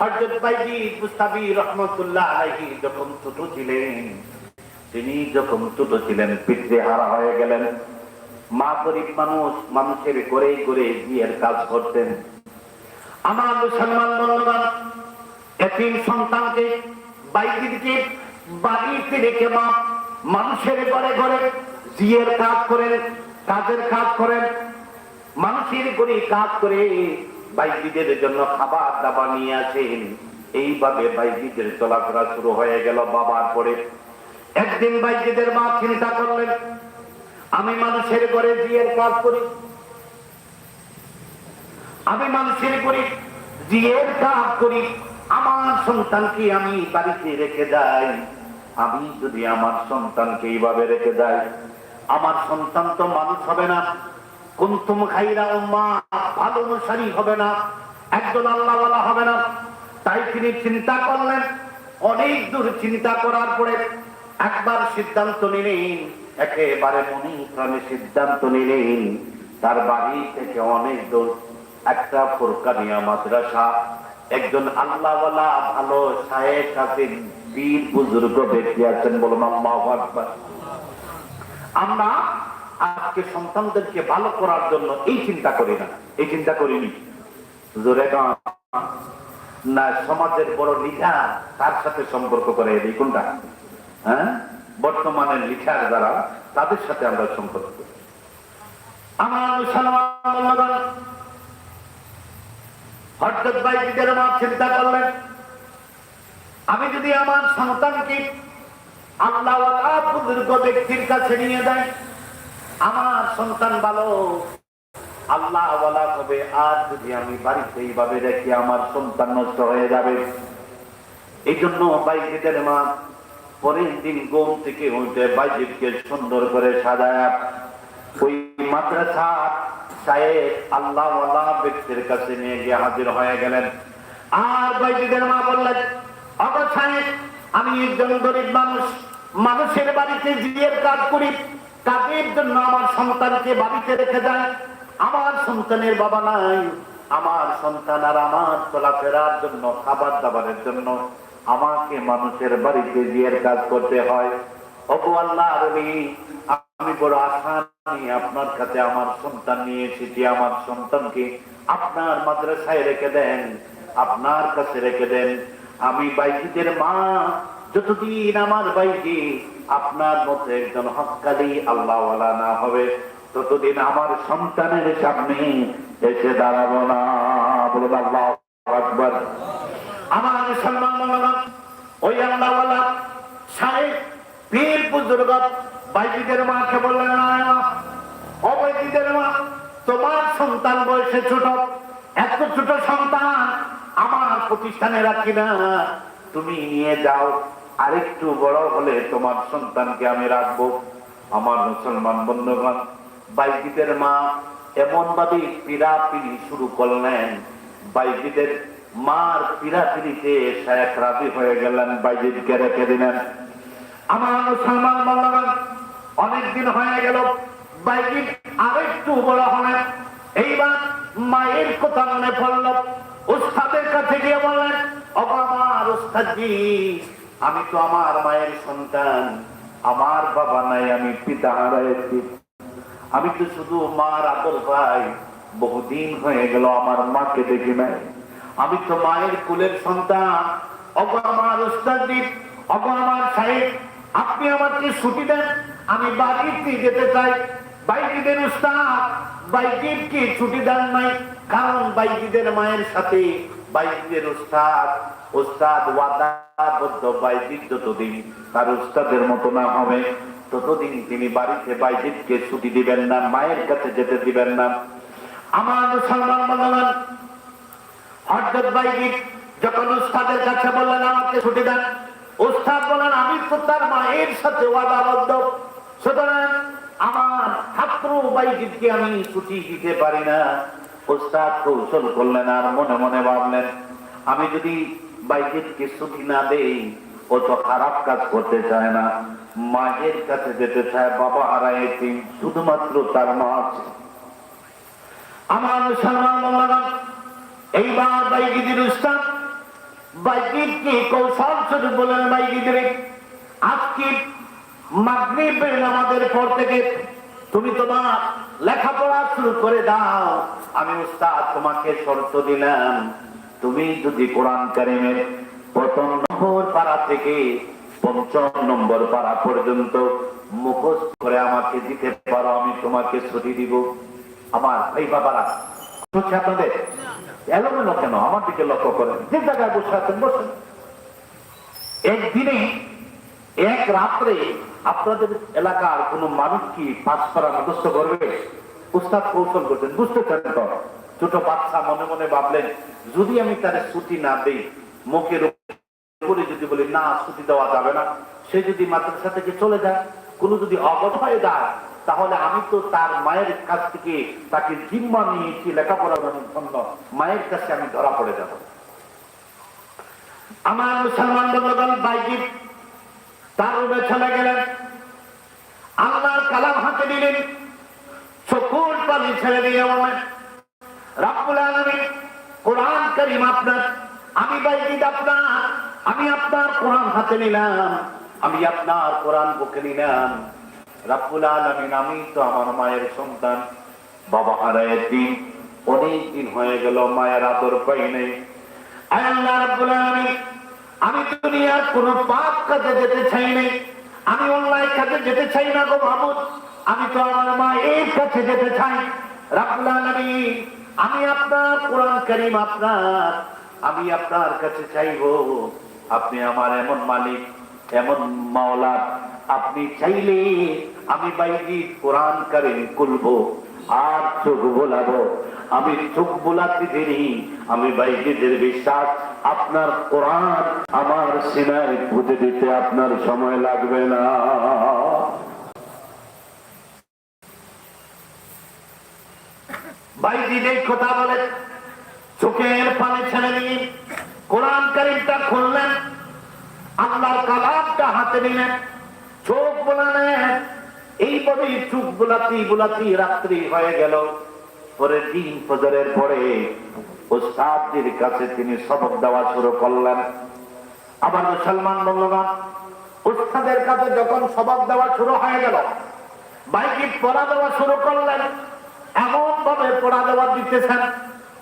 হযরত বাইজিদ বুস্তামি রহমাতুল্লাহ আলাইহি যখন ছোট ছিলেন পিতৃহারা হয়ে গেলেন। মা গরিব মানুষের করে বিয়ের কাজ করতেন। আমার মুসলমান বন্ধুগণ, এতিম সন্তানকে বাইজিদকে বাড়িতে রেখে মা মানুষের ঘরে বিয়ের কাজ করেন, কাজের কাজ করেন, মানুষের ঘরে কাজ করে বাইজিদের জন্য খাবার দাবার নিয়ে আসেন। এইভাবে বাইজিদের চলাফেরা শুরু হয়ে গেল বাবার পরে। একদিন বাইজিদের মা চিন্তা করলেন, আমি মানুষের ঘরে বিয়ের কাজ করি, আমার সন্তানকে আমি বাড়িতে রেখে যাই। আমি যদি আমার সন্তানকে এইভাবে রেখে যাই, আমার সন্তান তো মানুষ হবে না, কুনতুম খাইরা উম্মাহ, ভালো অনুসারী হবে না, একজন আল্লাহওয়ালা হবে না। তাই তিনি চিন্তা করলেন। অনেক দূর চিন্তা করার পরে একবার সিদ্ধান্ত নিলেন, একেবারে মনে প্রাণে সিদ্ধান্ত নিলেন, তার বাড়ি থেকে অনেক দূর একটা ফুরকানিয়া মাদ্রাসা, একজন আল্লাহওয়ালা ভালো শায়েখ আছেন, পীর বুজুর্গ ব্যক্তি আছেন, বলুন আল্লাহু আকবার। আমরা আজকে সন্তানদেরকে ভালো করার জন্য এই চিন্তা করি না, এই চিন্তা করিনি জোরে না। সমাজের বড় লিখা তার সাথে সম্পর্ক করে এই কোনটা? হ্যাঁ, বর্তমানের লিখার দ্বারা তাদের সাথে আমরা সম্পর্ক করি। আমার মুসলমান হযরত বাইজিদের মা চিন্তা করলেন, আমি যদি আমার সন্তানকে আল্লাহওয়ালা বুজুর্গ ব্যক্তির কাছে নিয়ে যাই, আমার সন্তান ভালো আল্লাহওয়ালা হবে। আর যদি আমি বাড়িতে এইভাবে রেখে আমার সন্তান নষ্ট হয়ে যাবে। এই জন্য বাইজিদের মা পরের দিন ঘুম থেকে উঠে বাইজিদকে সুন্দর করে সাজায় ওই মাদ্রাসা শায়েখ আল্লাহওয়ালা ব্যক্তির কাছে নিয়ে গিয়ে হাজির হয়ে গেলেন। আর বাইজিদের মা বললেন, ওগো শায়েখ, আমি একজন গরিব মানুষের বাড়িতে বিয়ের কাজ করি, কাজের জন্য আমার সন্তানকে বাড়িতে রেখে যায়। আমার সন্তানের বাবা নাই, আমার সন্তান আর আমার চলাফেরার জন্য, খাবার দাবারের জন্য আমাকে মানুষের বাড়িতে বিয়ের কাজ করতে হয়। ওগো আল্লাহর ওলি, আমি বড় আশা নিয়ে আপনার কাছে আমার সন্তান নিয়ে এসেছি, আমার সন্তানকে আপনার মাদ্রাসায় রেখে দেন, আপনার কাছে রেখে দেন। আমি বাইজিদের মা, যতদিন আমার বাইজি আপনার মতো একজন হক্কালি আল্লাহওয়ালা না হবে, ততদিন আমার সন্তানের সামনে এসে দাঁড়াবো না। বলুন আল্লাহু আকবার। আমার সম্মান ওই আল্লাহওয়ালা শায়েখ পীর বুজুর্গ বাইজিদের মাকে বললেন, না ও বাইজিদের মা, তোমার সন্তান বয়সে ছোট, এত ছোট সন্তান আমার প্রতিষ্ঠানে রাখি না, তুমি নিয়ে যাও, আরেকটু বড় হলে তোমার সন্তানকে আমি রাখবো। আমার মুসলমান বন্ধুগণ, বাইজিদের মা এমন ভাবে পিড়াপিড়ি শুরু করলেন, বাইজিদের মার পিড়াপিড়িতে শায়েখ রাজি হয়ে গেলেন, বাইজিদকে রেখে দিলেন। আমার মুসলমান বন্ধুগণ, অনেকদিন হয়ে গেল, বাইজিদ আরেকটু বড় হলেন। এইবার মায়ের কথা মনে পড়ল, উস্তাদের কাছে গিয়ে বললেন, ওগো আমার উস্তাদজি, আমি তো আমার মায়ের সন্তান, আমার বাবা নাই, আমি পিতা হারাইছি, আমি তো শুধু মার আদর পাই, বহুদিন হয়ে গেল আমার মাকে দেখি নাই, আমি তো মায়ের কুলের সন্তান। ওগো আমার উস্তাদজি, ওগো আমার শায়েখ, আপনি আমাকে ছুটি দেন, আমি বাড়িতে যেতে চাই। বাইজিদের উস্তাদ বাইজিদকে ছুটি দেন নাই, কারণ বাইজিদের মায়ের সাথে বাইজিদের উস্তাদ ওয়াদাবদ্ধ, বাইজিদ যতদিন তার উস্তাদের মতো না হবে ততদিন তিনি বাড়িতে বাইজিদকে ছুটি দিবেন না, মায়ের কাছে যেতে দিবেন না। আমার মুসলমান বন্ধুগণ, হযরত বাইজিদ যখন উস্তাদের কাছে বললেন আমাকে ছুটি দেন, উস্তাদ বলেন, আমি তো তার মায়ের সাথে ওয়াদাবদ্ধ, সুতরাং আমার ছাত্র বাইজিদকে আমি ছুটি দিতে পারি না। ওস্তাদ কৌশল করলেন আর মনে মনে ভাবলেন, আমি যদি বাইজিদকে ছুটি না দেই ও তো খারাপ কাজ করতে চায় না, মায়ের কাছে যেতে চায়, বাবা হারায় শুধুমাত্র তার মা আছে। আমার মুসলমান বাবাগণ, এইবার বাইজিদের উস্তাদ বাইজিদকে কৌশল শুরু বলেন, বাইজিদের আজকে মাগরিবের নামাজের পর থেকে তুমি তোমার লেখাপড়া শুরু করে দাও। আমি উস্তাদ তোমাকে শর্ত দিলাম, তুমি যদি কোরআন কারীমের প্রথম নম্বর পারা থেকে পঞ্চম নম্বর পারা পর্যন্ত মুখস্থ করে আমাকে দিতে পারো, আমি তোমাকে ছুটি দিব। আমার ভাই বাবারা, হচ্ছে আপনাদের এলোমেলো কেন? আমার দিকে লক্ষ্য করেন, যে জায়গায় বসে আছেন বসেন। একদিনে এক রাত্রে আপনাদের এলাকার কোন মানুষ কি 5 পারা মুখস্থ করবে? উস্তাদ কৌশল করছেন, বুঝতেছেন তো? ছোট বাচ্চা মনে মনে ভাবলেন, যদি আমি তার ছুটি না দেই, মুখের উপরে যদি বলি না ছুটি দেওয়া যাবে না, সে যদি মাদ্রাসা থেকে চলে যায়, কোনো যদি অবধ হয়ে যায়, তাহলে আমি তো তার মায়ের কাছ থেকে তাকে জিম্মা নিয়েছি লেখাপড়ার জন্য, মায়ের কাছে আমি ধরা পড়ে যাব। আমার মুসলমান বন্ধুগণ, বাইজিদ তার রুমে চলে গেলেন, আল্লাহর কালাম হাতে দিলেন, চোখের পানি ছেড়ে দিয়ে বলেন, রব্বুল আলামিন কোরআন কারীম আপনার, আমি বাইজিদ আপনার, আমি আপনার কোরআন হাতে নিলাম, আমি আপনার কোরআন বুকে নিলাম। রব্বুল আলামিন, আমি তো আমার মায়ের সন্তান, বাবা হারায় দিন, অনেক দিন হয়ে গেল, মায়ের আদর পাই নাই। আল্লাহ রব্বুল আলামিন, আমি দুনিয়ার কোন পাপ কাজে যেতে চাই নাই, আমি অন্যায় কাজে যেতে চাই না গো মাবুদ, আমি তো আমার মায়ের কাছে যেতে চাই। রব্বুল আলামিন, আমি আপনার কোরআন কারীম আপনার, আমি আপনার কাছে চাইবো। আপনি আমার এমন মালিক, এমন মাওলা, আপনি চাইলে আমি বাইজিদ কোরআন কারীম খুলবো আর চোখ বোলাবো। আমি চোখ বোলাতে দেরি, আমি বাইজিদের বিশ্বাস, আপনার কোরআন আমার সিনায় পুঁতে দিতে আপনার সময় লাগবে না। বাইজিদ এই কথা বলে চোখের পানি ছেড়ে নিয়ে কোরআন কারীমটা খুললেন, আল্লাহর কালামটা হাতে নিলেন, চোখ বোলালেন। এইভাবে চোখ বোলাতে বোলাতে রাত্রি হয়ে গেল। পরের দিন ফজরের পরে উস্তাদের কাছে তিনি সবক দেওয়া শুরু করলেন। আবার মুসলমান বন্ধুগণ, উস্তাদের কাছে যখন সবক দেওয়া শুরু হয়ে গেল, বাইজিদ পড়া দেওয়া শুরু করলেন। এমন ভাবে পড়া দেওয়া দিতেছেন,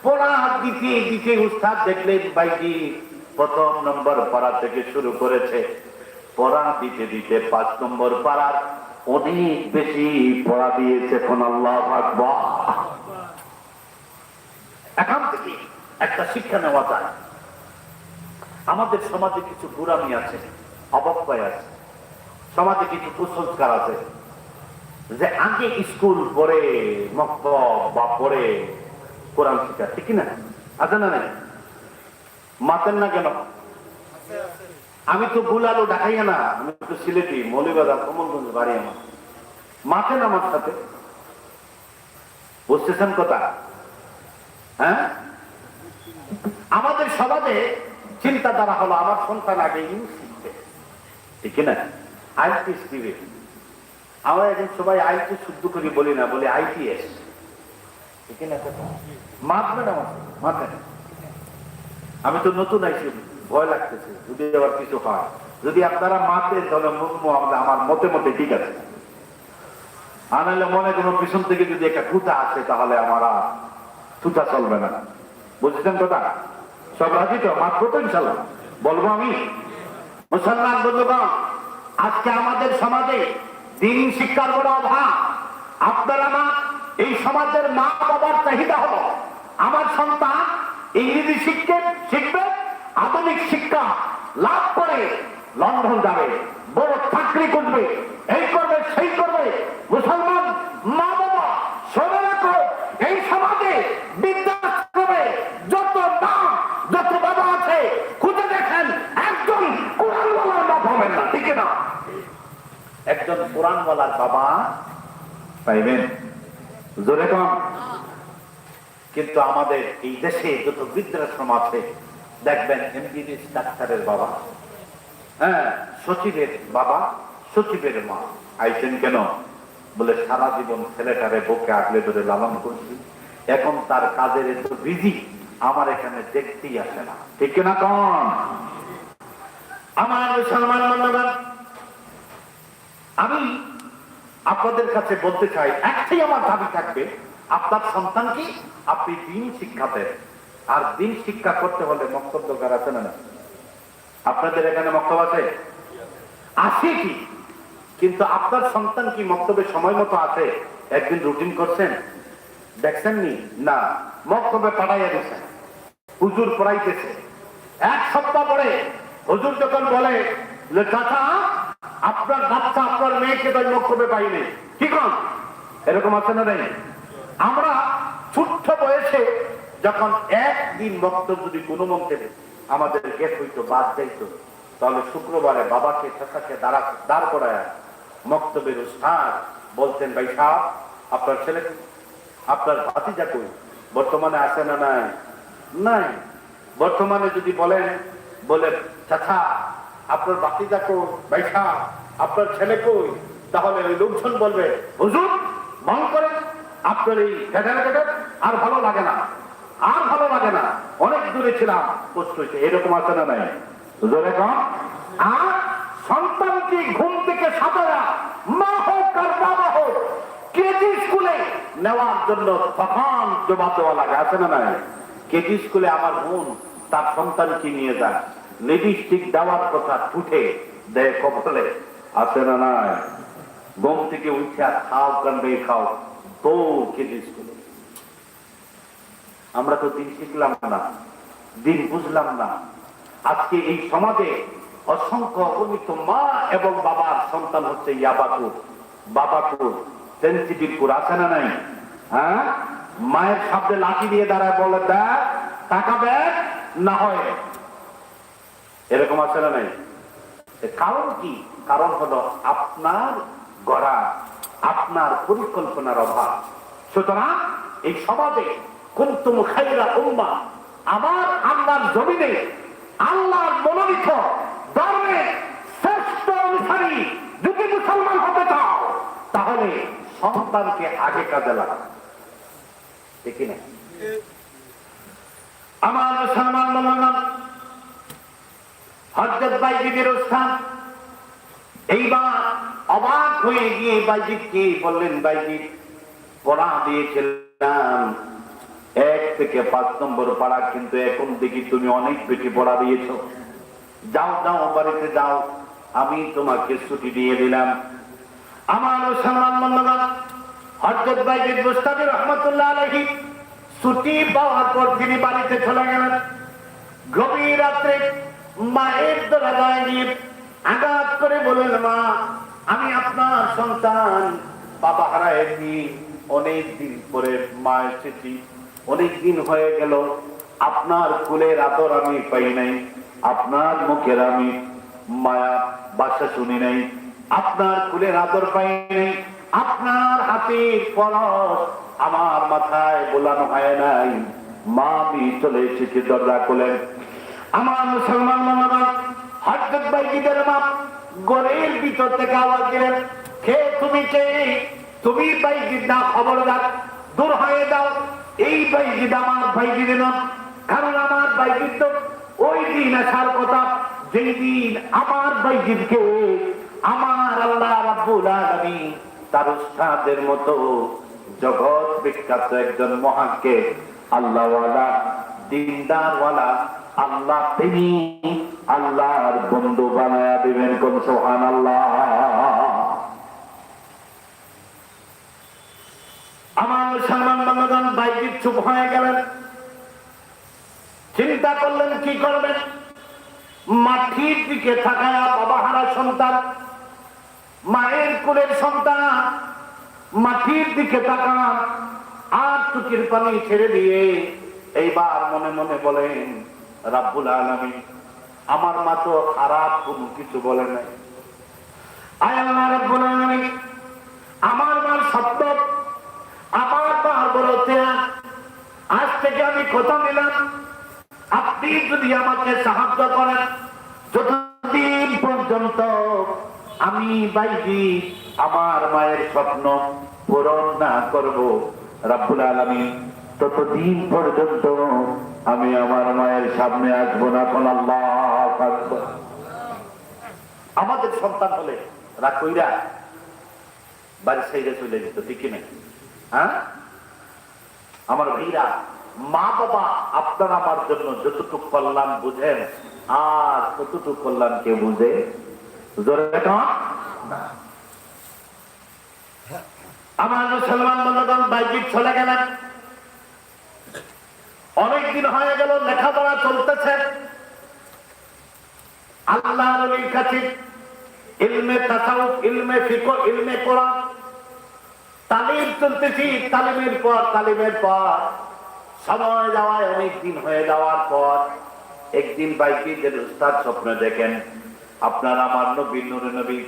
পড়া দিতে দিতে উস্তাদ দেখলেন বাইজিদ প্রথম নম্বর পারা থেকে শুরু করেছে। পড়া দিতে দিতে 5 নম্বর পারার অনেক বেশি পড়া দিয়েছে। কোন আল্লাহু আকবার। এখান থেকে একটা শিক্ষা নেওয়া যায়, আমাদের সমাজে কিছু বুড়ামি আছে, অবক্ষয় আছে, সমাজে কিছু কুসংস্কার আছে, যে আগে স্কুল পড়ে মক্তব বা পড়ে কোরআন শিক্ষা, ঠিক না? আছে না? নাই মাতেন না কেন? আমি তো বুলালো ঢাকাইয়া না, আমি তো সিলেটি, মৌলভীবাজার, কমলগঞ্জ বাড়ি আমার। মাতেন আমার সাথে, বুঝতেছেন কথা? হ্যাঁ, আমাদের সমাজে চিন্তাধারা হলো আমার সন্তান আগে ইংলিশ শিখবে, ঠিক না? আইটি শিখবে। আমরা এখন সবাই আইটি শুদ্ধ করে বলি না, বলি আইটিএস, ঠিক না? মাতবেন আমার মাতেন। আমি তো নতুন আইসি, ভয় লাগতেছে যদি আবার কিছু হয়। যদি আপনারা মাতে তাহলে আমার মতে মতে ঠিক আছে, আনালে মনে কোনো পিছন থেকে যদি একটা খুঁতা আছে তাহলে আমার ছুতা চলবে না। বুঝেছেন কথা? সব রাজি তো? মাত করতো ইনশাল্লাহ, বলবো আমি। মুসলমান বন্ধুগণ, আজকে আমাদের সমাজে দিন শিক্ষার বড় অভাব। আপনার আমার এই সমাজের মা বাবার চাহিদা হলো, আমার সন্তান ইংরেজি শিখবে, আধুনিক শিক্ষা লাভ করে লন্ডন যাবে, বড় চাকরি করবে, এই করবে সেই করবে। মুসলমান মা বাবা সবাই রাখো, এই সমাজে বিদ্যাশ্রমে যত মা যত বাবা আছে খুঁজে দেখেন, একজন কোরআনওয়ালার বাবা হবেন না, ঠিক না? একজন কোরআনওয়ালার বাবা পাইবেন? জোরে কম। কিন্তু আমাদের এই দেশে যত বৃদ্ধাশ্রম আছে দেখবেন এমবিবিএস ডাক্তারের বাবা, হ্যাঁ, সচিবের বাবা, সচিবের মা আইছেন কেন? বলে সারা জীবন ছেলেটারে বুকে আগলে ধরে লালন করছি, এখন তার কাজের এত বিজি, আমার এখানে দেখতেই আসে না। ঠিক কিনা কন? আমার মুসলমান বন্ধুগণ, আমি আপনাদের কাছে বলতে চাই, একটাই আমার দাবি থাকবে, আপনার সন্তানকে আপনি দিন শিক্ষা দেন। আর দিন শিক্ষা করতে হলে মক্তব দরকার আছে না? আপনাদের এখানে মক্তব আছে? আছে কি? কিন্তু আপনার সন্তান কি মক্তবে সময় মতো আছে? একদিন রুটিন করছেন? দেখছেননি? না, মক্তবে পাঠাইয়া দিচ্ছেন, হুজুর পড়াইতেছে। এক সপ্তাহ পরে হুজুর যখন বলে, চাচা আপনার বাচ্চা আপনার মেয়েকে তাই মক্তবে পাইনি, কি কন? এরকম আছে না? নেই? আমরা ছোট্ট বয়সে যখন একদিন বক্তব্য যদি কোনো মন্ত্রে আমাদের গেট হইতো, বাদ যাইতো, তাহলে শুক্রবারে বাবাকে চাচাকে দাঁড় করায় মক্তবের উস্তাদ বলতেন, ভাই সাহেব আপনার ছেলে, আপনার ভাতিজা কই? বর্তমানে আছে না? নাই? নাই। বর্তমানে যদি বলেন, বলে চাচা আপনার ভাতিজা কই, ভাই সাহেব আপনার ছেলে কই, তাহলে ওই লোকজন বলবে, হুজুর বন্ধ করেন আপনার এই গেটের, আর ভালো লাগে না, আর ভালো লাগে না, অনেক দূরে ছিলাম, কষ্ট হয়েছে। এরকম আছে না? নাই? জোরে কম। আর সন্তানকে ঘুম থেকে সাজায়া, মা হোক আর বাবা হোক, কেজি স্কুলে নেওয়ার জন্য তখন জবাব দেওয়া লাগে, আছে না? নাই? কেজি স্কুলে আমার বোন তার সন্তানকে নিয়ে যায়, লিপস্টিক দেওয়ার কথা ফুটে দেয় কপালে, আছে না? নাই? ঘুম থেকে উঠে আর খাও কানবে খাও, তো কেজি স্কুলে। আমরা তো দিন শিখলাম না, দিন বুঝলাম না। আজকে এই সমাজে অসংখ্য অগণিত মা এবং বাবার সন্তান হচ্ছে ইয়াবাকুর, বাবাকুর, সেন্সিটিভকুর, আছে না? নাই? হ্যাঁ, মায়ের সামনে লাঠি দিয়ে দাঁড়ায়, বলে দেখ টাকা দেখ না হয়, এরকম আছে না? নাই? কারণ কি? কারণ হলো আপনার গড়া, আপনার পরিকল্পনার অভাব। সুতরাং এই সমাজে কুনতুম খায়রা উম্মাহ, আমার আল্লাহর জমিনে আল্লাহর মনোনীত ধর্মের শ্রেষ্ঠ অনুসারী যদি মুসলমান হতে চাও, তাহলে সন্তানকে আগে কাজে লাগাও। ঠিক না? আমার মুসলমান বন্ধুগণ, হযরত বাইজিদের উস্তাদ এইবার অবাক হয়ে গিয়ে বাইজিদকে বললেন, বাইজিদ পড়া দিয়েছিলাম 1 থেকে 5 নম্বর পাড়া, কিন্তু এখন দেখি তুমি অনেক বেশি পড়া দিয়েছো, যাও যাও বাড়িতে যাও, আমি তোমাকে ছুটি দিয়ে দিলাম। আমার মুসলমান বন্ধুগণ, হযরত বাইজিদ বুস্তামি রহমাতুল্লাহ আলাইহি ছুটি পাওয়ার পর তিনি বাড়িতে চলে গেলেন। গভীর রাত্রে মায়ের দরজায় গিয়ে আঘাত করে বললেন, মা আমি আপনার সন্তান, বাবা হারাইছি, অনেক দিন পরে মা এসেছি, অনেক দিন হয়ে গেল, আপনার কুলের আদর আমি পাই নাই, আপনার মুখের আমি মায়া বাসা শুনি নাই, আপনার কুলের আদর পাই নাই, আপনার হাতের পরশ আমার মাথায় বোলানো হয় নাই, মা আমি চলে এসেছি, দরজা খুলেন। আমার মুসলমান বাবা হযরত বাইজিদের মা ঘরের ভিতর থেকে আওয়াজ দিলেন, কে তুমি? কে তুমি? বাইজিদ না, খবরদার দূর হয়ে দাও, এই বাইজিদ আমার বাইজিদ না, কারণ আমার বাইজিদ তো ওই দিন আসার কথা যেই দিন আমার বাইজিদকে আমার আল্লাহ রাব্বুল আলামিন তার উস্তাদের মতো জগৎ বিখ্যাত একজন মহাকে আল্লাহওয়ালা, দিনদারওয়ালা আল্লাহ, তিনি আল্লাহর বন্ধু বানায়া দিবেন। কোন সুবহানাল্লাহ। আমার মুসলমান বান্ধবগণ, বাইজিদ চুপ হয়ে গেলেন, চিন্তা করলেন কি করবেন। মাটির দিকে তাকায়া বাবা হারা সন্তান, মায়ের কোলের সন্তান, মাটির দিকে তাকান আর চোখের পানি ছেড়ে দিয়ে এইবার মনে মনে বলেন, রাব্বুল আলামিন আমার মা তো খারাপ কোনো কিছু বলে নাই, আয় আল্লাহ রাব্বুল আলামিন আমার মার স্বপ্ন, আমার মার বড় ত্যাগ। আজ থেকে আমি কথা দিলাম, আপনি যদি আমাকে সাহায্য করেন, যতদিন পর্যন্ত আমি বাইজি আমার মায়ের স্বপ্ন পূরণ না করব রব্বুল আলামিন, ততদিন পর্যন্ত আমি আমার মায়ের সামনে আসবো না। কোন আল্লাহু আকবার। আমাদের সন্তান হলে রাখইরা বাড়ি সাইডে চলে যেত, ঠিক না? হ্যাঁ আমার ভাইরা, মা বাবা আপনার আমার জন্য যতটুকু কল্যাণ বুঝেন আর ততটুকু কল্যাণ কে বুঝে? আমার মুসলমান বন্ধুগণ বাইজিদ চলে গেলেন, অনেকদিন হয়ে গেল, লেখাপড়া চলতেছে আল্লাহর নবীর কাছে, ইলমে তাসাউফ, ইলমে ফিকহ, ইলমে কোরআন তালিম চলতেছি। তালিমের পর সময় যাওয়ায় অনেক দিন হয়ে যাওয়ার পর একদিন বাইজিদের উস্তাদ স্বপ্ন দেখেন, আপনার আমার নবী নূরে নবী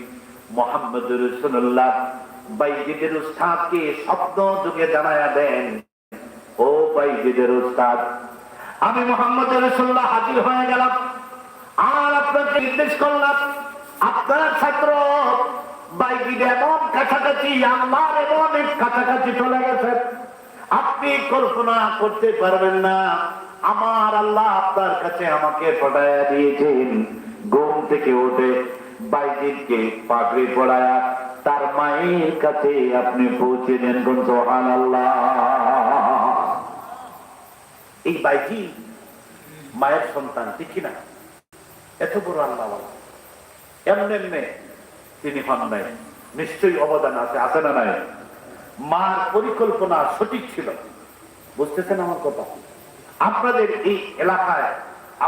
মুহাম্মদুর রাসূলুল্লাহ বাইজিদের উস্তাদকে স্বপ্ন যুগে জানায়া দেন, ও বাইজিদের উস্তাদ, আমি মুহাম্মদুর রাসূলুল্লাহ হাজির হয়ে গেলাম, আর আপনাকে নির্দেশ করলাম, আপনার ছাত্র বাইজিদ এমন কাছাকাছি, আমার এমন কাছাকাছি চলে গেছে, আপনি কল্পনা করতে পারবেন না। আমার আল্লাহ আপনার কাছে আমাকে পাঠায়া দিয়েছেন। ঘুম থেকে উঠে বাইজিদকে পাগড়ি পরায়া তার মায়ের কাছে আপনি পৌঁছে দেন। সুবহানাল্লাহ। এই বাইজিদ মায়ের সন্তান, ঠিক না? এত বড় আল্লাহ এমনি তিনি হন নাই, নিশ্চয়ই অবদান আছে, আছে না নাই? মার পরিকল্পনা সঠিক ছিল। বুঝতেছেন আমার কথা? আপনাদের এই এলাকায়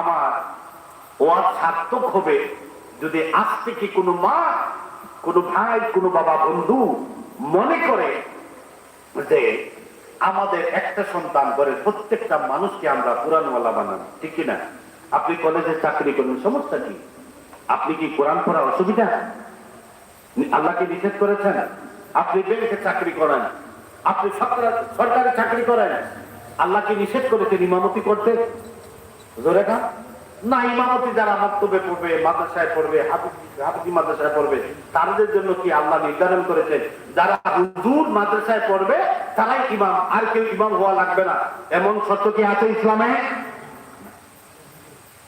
আমার ওয়াজ সার্থক হবে যদি আজ থেকে কোনো মা, কোনো ভাই, কোনো বাবা, বন্ধু মনে করে যে আমাদের একটা সন্তান করে প্রত্যেকটা মানুষকে আমরা কোরআনওয়ালা বানাবো, ঠিক না? আপনি কলেজে চাকরি করেন, সমস্যা কি? আপনি কি কোরআন পড়া অসুবিধা? আল্লাহকে নিষেধ করেছেন? আপনি ব্যাংকে চাকরি করেন, আপনি সরকারি চাকরি করেন, আল্লাহকে নিষেধ করেছেন ইমামতি করতে? জোরে না? না, ইমামতি যারা মাকতবে পড়বে, মাদ্রাসায় পড়বে, হাফিজি মাদ্রাসায় পড়বে, তাদের জন্য কি আল্লাহ নির্ধারণ করেছেন যারা হুজুর মাদ্রাসায় পড়বে তারাই ইমাম, আর কেউ ইমাম হওয়া লাগবে না, এমন সত্য কি আছে ইসলামে?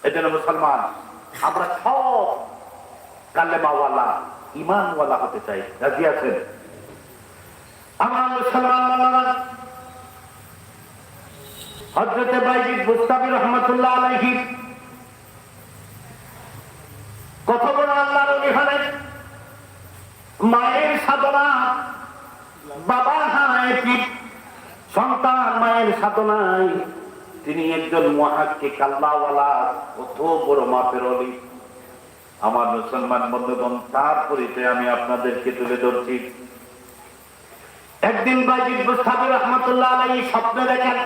এজন্য মুসলমান আমরা সব কালেমাওয়ালা, ইমানওয়ালা হতে চাই। রাজি আছেন? আমার মুসলমান হযরতে বাইজিদ বুস্তামি রহমাতুল্লাহ আলাইহি কত বড় আল্লাহর ওলি হলেন। মায়ের সাধনা, বাবা হায় পীর, সন্তান মায়ের সাধনায় তিনি একজন মুহাক্কিক আল্লাহওয়ালা, কত বড় মাপের ওলি। আমার মুসলমান বন্ধুগণ, তার পরিচয় আমি আপনাদেরকে তুলে ধরছি। একদিন বাইজিদ বুস্তামি রহমাতুল্লাহ আলাইহি স্বপ্নে দেখেন,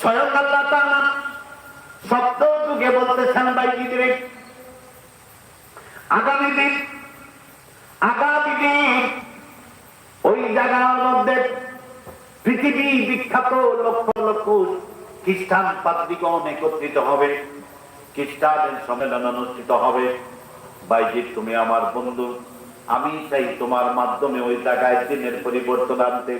স্বয়ং আল্লাহ তাআলা স্বপ্ন যুগে বলতেছেন, বাইজিদ রে, আগামী দিন ওই জায়গার মধ্যে পৃথিবী বিখ্যাত লক্ষ লক্ষ খ্রিস্টান পাদ্রীগণ একত্রিত হবে, খ্রিস্টানদের সম্মেলন অনুষ্ঠিত হবে। বাইজিদ, তুমি আমার বন্ধু, আমি চাই তোমার মাধ্যমে ওই জায়গায় দিনের পরিবর্তন আনতে।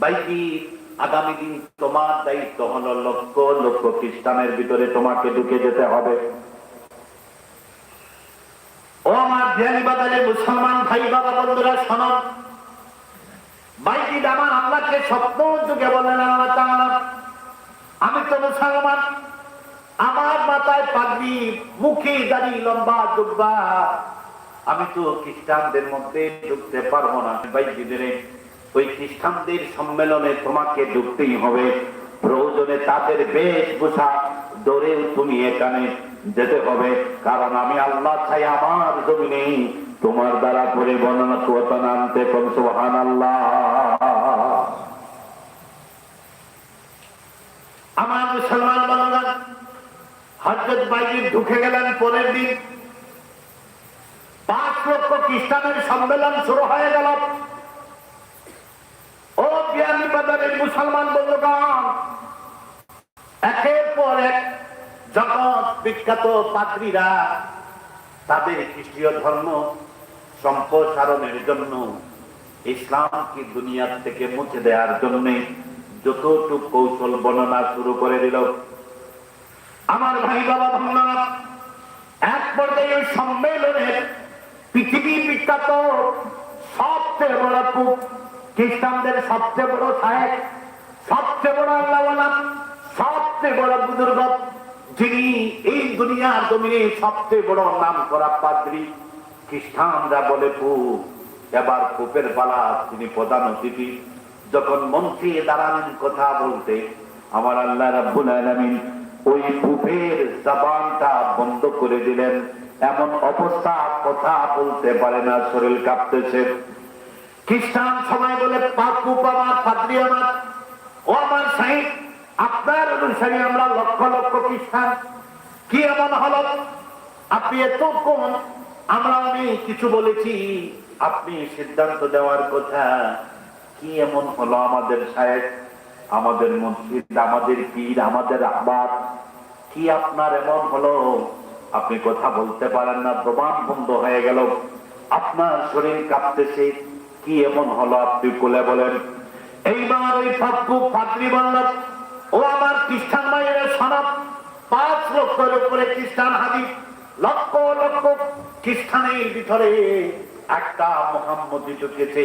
বাইজিদ, আগামী দিন তোমার দায়িত্ব হলো লক্ষ লক্ষ খ্রিস্টানের ভিতরে তোমাকে ঢুকে যেতে হবে। ও আমার ধ্যানী বাজারে মুসলমান ভাই বাবা বন্ধুরা, শোনো, বাইজিদ আমার আল্লাহকে স্বপ্ন যুগে বললেন, আল্লাহ তাআলা, আমি তো মুসলমান, আমার মাথায় পাগড়ি, মুখে দাড়ি, লম্বা জুব্বা, আমি তো খ্রিস্টানদের মধ্যে ঢুকতে পারবো না। বাইজিদের ওই খ্রিস্টানদের সম্মেলনে তোমাকে ঢুকতেই হবে, প্রয়োজনে তাদের বেশভূষা ধরেও তুমি এখানে যেতে হবে, কারণ আমি আল্লাহ চাই আমার জমিনে তোমার দ্বারা পরিবর্তন আনতে। সুবহানাল্লাহ। আমার মুসলমান বান্দা, হযরত বাইজিদ ঢুকে গেলেন। পরের দিন 5 লক্ষ খ্রিস্টানের সম্মেলন শুরু হয়ে গেল। ও বিয়ানীবাজারের মুসলমান বন্ধুগণ, একের পর এক জগৎ বিখ্যাত পাদ্রীরা তাদের খ্রিস্টীয় ধর্ম সম্প্রসারণের জন্য, ইসলামকে দুনিয়ার থেকে মুছে দেওয়ার জন্য যতটুকু কৌশল বর্ণনা শুরু করে দিল। আমার ভাই বাবা ভাইরা, এক পর্যায়ে সম্মেলনের পৃথিবী বিখ্যাত সবচেয়ে বড় কূপ, খ্রিস্টানদের সবচেয়ে বড় সাহেব, সবচেয়ে বড় আল্লাহওয়ালা, সবচেয়ে বড় বুজুর্গ, যিনি এই দুনিয়ার জমিনে সবচেয়ে বড় নাম করা পাদ্রী, খ্রিস্টানরা বলে পুপ। এবার পুপের পালা, তিনি প্রধান অতিথি। যখন মন্ত্রী দাঁড়ালেন কথা বলতে, আমার আল্লাহ রাব্বুল আলামিন ওই পুপের জবানটা বন্ধ করে দিলেন। এমন অবস্থা, কথা বলতে পারে না, শরীর কাঁপতেছে। খ্রিস্টান সবাই বলে পুপ আমার, পাদ্রী আমার, ও আমার সাহেব, আপনার অনুসারী আমরা লক্ষ লক্ষ খ্রিস্টান, কি এমন হলো আপনি এতক্ষণ আমরা অনেক কিছু বলেছি, আপনি সিদ্ধান্ত দেওয়ার কথা, কি এমন হলো আমাদের সাহেব, আমাদের মসজিদ, আমাদের পীর, আমাদের আহবাব, কি আপনার এমন হলো আপনি কথা বলতে পারেন না, জবান বন্ধ হয়ে গেল, আপনার শরীর কাঁপতেছে, কি এমন হলো আপনি বলে বলেন। এইবার ওই পাদ্রী বলল, ও আমার খ্রিস্টান ভাইয়েরা শোনো, 5 লক্ষের উপরে খ্রিস্টান হাজির, লক্ষ লক্ষ খ্রিস্টানের ভিতরে একটা মোহাম্মদী ঢুকেছে,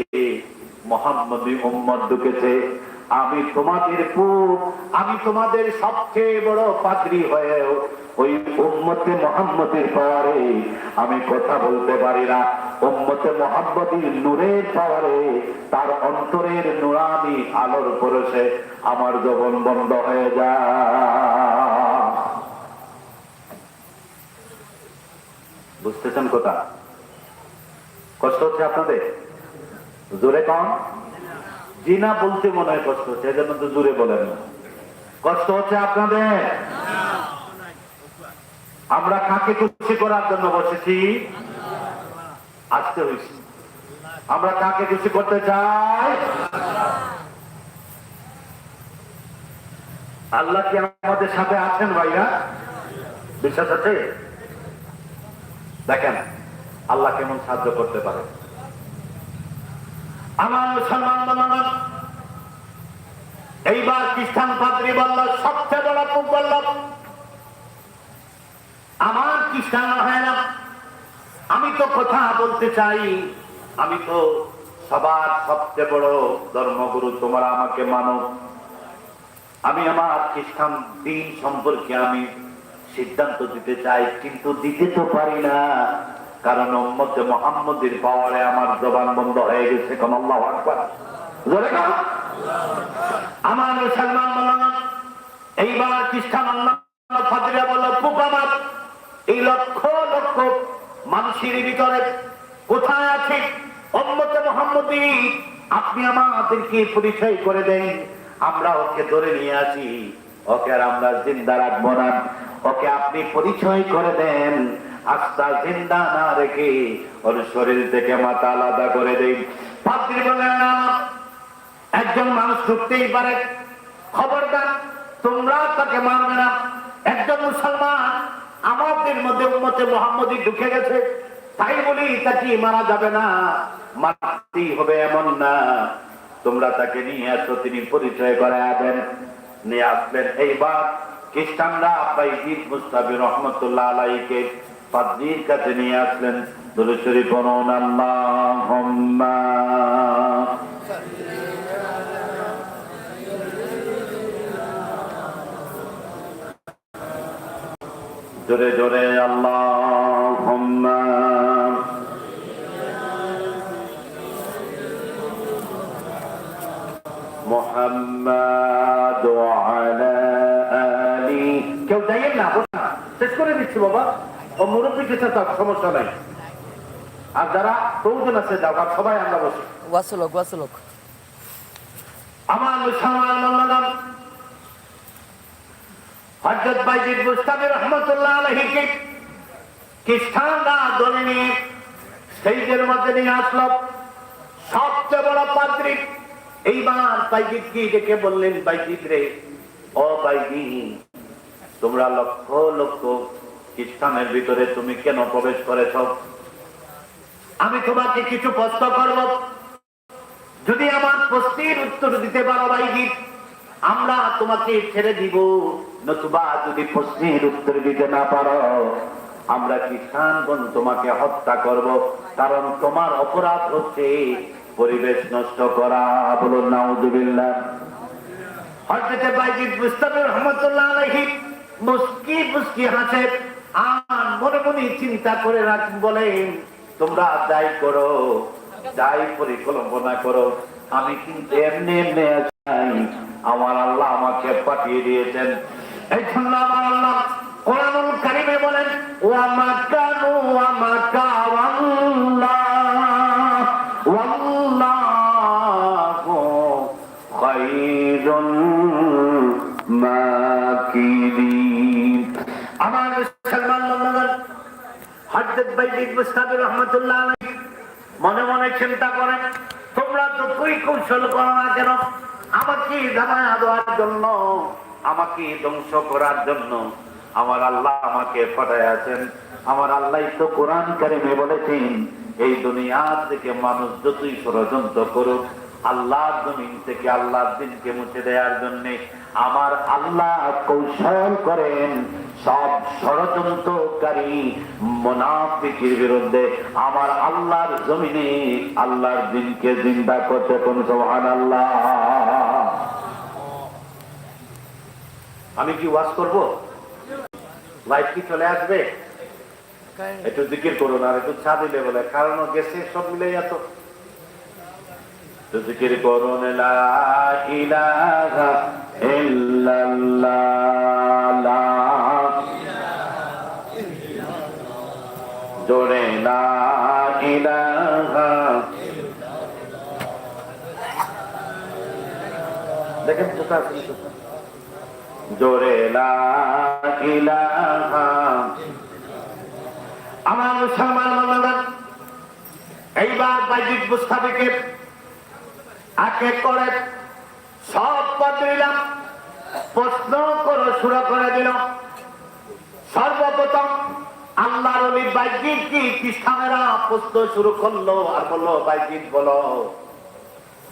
মোহাম্মদী উম্মত ঢুকেছে। আমি তোমাদের পুপ, আমি তোমাদের সবচেয়ে বড় পাদ্রী হয়েও ওই উম্মতে মুহাম্মদের পাওয়ারে আমি কথা বলতে পারি না। উম্মতে মুহাম্মদীর নূরের পাওয়ারে, তার অন্তরের নূরানি আলোর পরশে আমার জবান বন্ধ হয়ে যায়। বুঝতেছেন কথা? কষ্ট হচ্ছে আপনাদের? জোরে কম? জি না বলতে মনে হয় কষ্ট হচ্ছে, এজন্য তো জোরে বলেন না। কষ্ট হচ্ছে আপনাদের? আমরা কাকে খুশি করার জন্য বসেছি? আসতে হয়েছি। আমরা কাকে খুশি করতে চাই? আল্লাহ কি আমাদের সাথে আছেন ভাইরা? বিশ্বাস আছে? দেখেন আল্লাহ কেমন সাহায্য করতে পারে। আমার মুসলমান, এইবার খ্রিস্টান পাদ্রী বলল, সবচেয়ে বড় পুপ বলল, আমার খ্রিস্টান হয় না, আমি তো কথা বলতে চাই, আমি তো সবার সবচেয়ে বড় ধর্মগুরু, তোমরা আমাকে মানো, আমি আমার খ্রিস্টান দিন সম্পর্কে আমি সিদ্ধান্ত দিতে চাই, কিন্তু দিতে তো পারি না, কারণ উম্মতে মুহাম্মদের পাওয়ারে আমার জবান বন্ধ হয়ে গেছে। কোন আল্লাহু আকবার, জোরে বলো। আমার মুসলমান বললাম, এইবার খ্রিস্টান আল্লাহ পাদ্রীরা বলল, পুপ আমার, এই লক্ষ লক্ষ মানুষের ভিতরে কোথায় আছে উম্মতে মুহাম্মদী? আপনি আমাদেরকে পরিচয় করে দেন, আমরা ওকে ধরে নিয়ে আসি, ওকে আর আমরা জিন্দা রাখবো না, ওকে আপনি পরিচয় করে দেন। আস্থা জিন্দা না রেখে ওর শরীর থেকে মাথা আলাদা করে দেন। পাদ্রী বলেন, না, একজন মানুষ ঢুকতেই পারে, খবরদার তোমরা তাকে মানবে না। একজন মুসলমান আমাদের মধ্যে উম্মতে মুহাম্মদী ঢুকে গেছে, তাই বলি তাকে মারা যাবে না, মারতেই হবে এমন না, তোমরা তাকে নিয়ে আসো, তিনি পরিচয় করায় দেন। নিয়ে আসলেন। এইবার খ্রিস্টানরা বাইজিদ মুস্তাফি রহমতুল্লাহ আলাইহিকে পাদ্রীর কাছে নিয়ে আসলেন। দুরূদ শরীফ পড়ুন, আল্লাহুম্মা জোরে জোরে, আল্লাহুম্মা মুহাম্মাদ ওয়া আলা আলি। কেউ যাইয়েন না, শেষ করে দিচ্ছি বাবা, ও মুরব্বী কিছু তার সমস্যা নাই, আর যারা প্রয়োজন আছে যাও, সবাই আমরা বসি। ওয়াসলক আমার মুসলমান মোল্লাগণ, হযরত বাইজিদ মুস্তাফি রহমতুল্লাহ আলাইহিকে খ্রিস্টানরা ধরে নিয়ে স্টেজের মধ্যে নিয়ে আসলো সবচেয়ে বড় পাদ্রী। এইবার বাইজিদকে ডেকে বললেন, বাইজিদ রে, ও বাইজিদ, তোমরা লক্ষ লক্ষ খ্রিস্টানের ভিতরে তুমি কেন প্রবেশ করেছ? আমি তোমাকে কিছু প্রশ্ন করব, যদি আমার প্রশ্নের উত্তর দিতে পারো বাইজিদ, আমরা তোমাকে ছেড়ে দিব, নতুবা যদি প্রশ্নের উত্তর দিতে না পারো, আমরা খ্রিস্টানগণ তোমাকে হত্যা করব, কারণ তোমার অপরাধ হচ্ছে পরিবেশ নষ্ট করা। বলুন নাউযুবিল্লাহ। হযরত বাইজিদ বুস্তামি রাহমাতুল্লাহ আলাইহি মুস্কি মুস্কি হাসে আর মনে মনে চিন্তা করে রাখেন, বলেন তোমরা যাই করো, যাই পরিকল্পনা করো, আমি কিন্তু এমনি এমনি চাই, আমার আল্লাহ আমাকে পাঠিয়ে দিয়েছেন। এই জন্য আমার আল্লাহ কোরআনুল কারীমে বলেন, ওয়া মাকানু ওয়া মাকাওয়াল্লাহ ওয়াল্লাহু খায়রুল মাকিরিন। আমার মুসলমান বান্দাগণ, হযরত বাইজিদ বুস্তামি রাহমাতুল্লাহ আলাইহি মনে মনে চিন্তা করেন, তোমরা তো কই কৌশল করো না কেন, আমাকে জানায়া দেওয়ার জন্য, আমাকে ধ্বংস করার জন্য আমার আল্লাহ আমাকে পাঠাইয়াছেন। আমার আল্লাহ তো কোরআন কারীমে বলেছেন, এই দুনিয়া থেকে মানুষ যতই ষড়যন্ত্র করুক, আল্লাহর জমিন থেকে আল্লাহর দিনকে মুছে দেওয়ার জন্য আমার আল্লাহ কৌশল করেন সব ষড়যন্ত্রকারী মুনাফিকের বিরুদ্ধে আমার আল্লাহর জমিনে আল্লাহর দিনকে জিন্দা করতে। কোন সুবহানাল্লাহ। আমি কি ওয়াজ করব? লাইট কি চলে আসবে? একটু জিকির করুন আর একটু ছা দিলে বলে, কারণ গেছে সব মিলে এত জিকির করুন। লা ইলাহা ইল্লাল্লাহ, জোরে লা ইলাহা। দেখেন কোথা আছে, জোরে লা ইলাহা। আমার মুসলমান বান্দাগণ, এইবার বাইজিদ বুস্তামিকে আকে করে সব পাদ্রীরা প্রশ্ন করে শুরু করে দিল। সর্বপ্রথম আল্লাহর ওলি বাইজিদ কি খ্রিস্টানেরা প্রশ্ন শুরু করলো আর বললো, বাইজিদ বলো,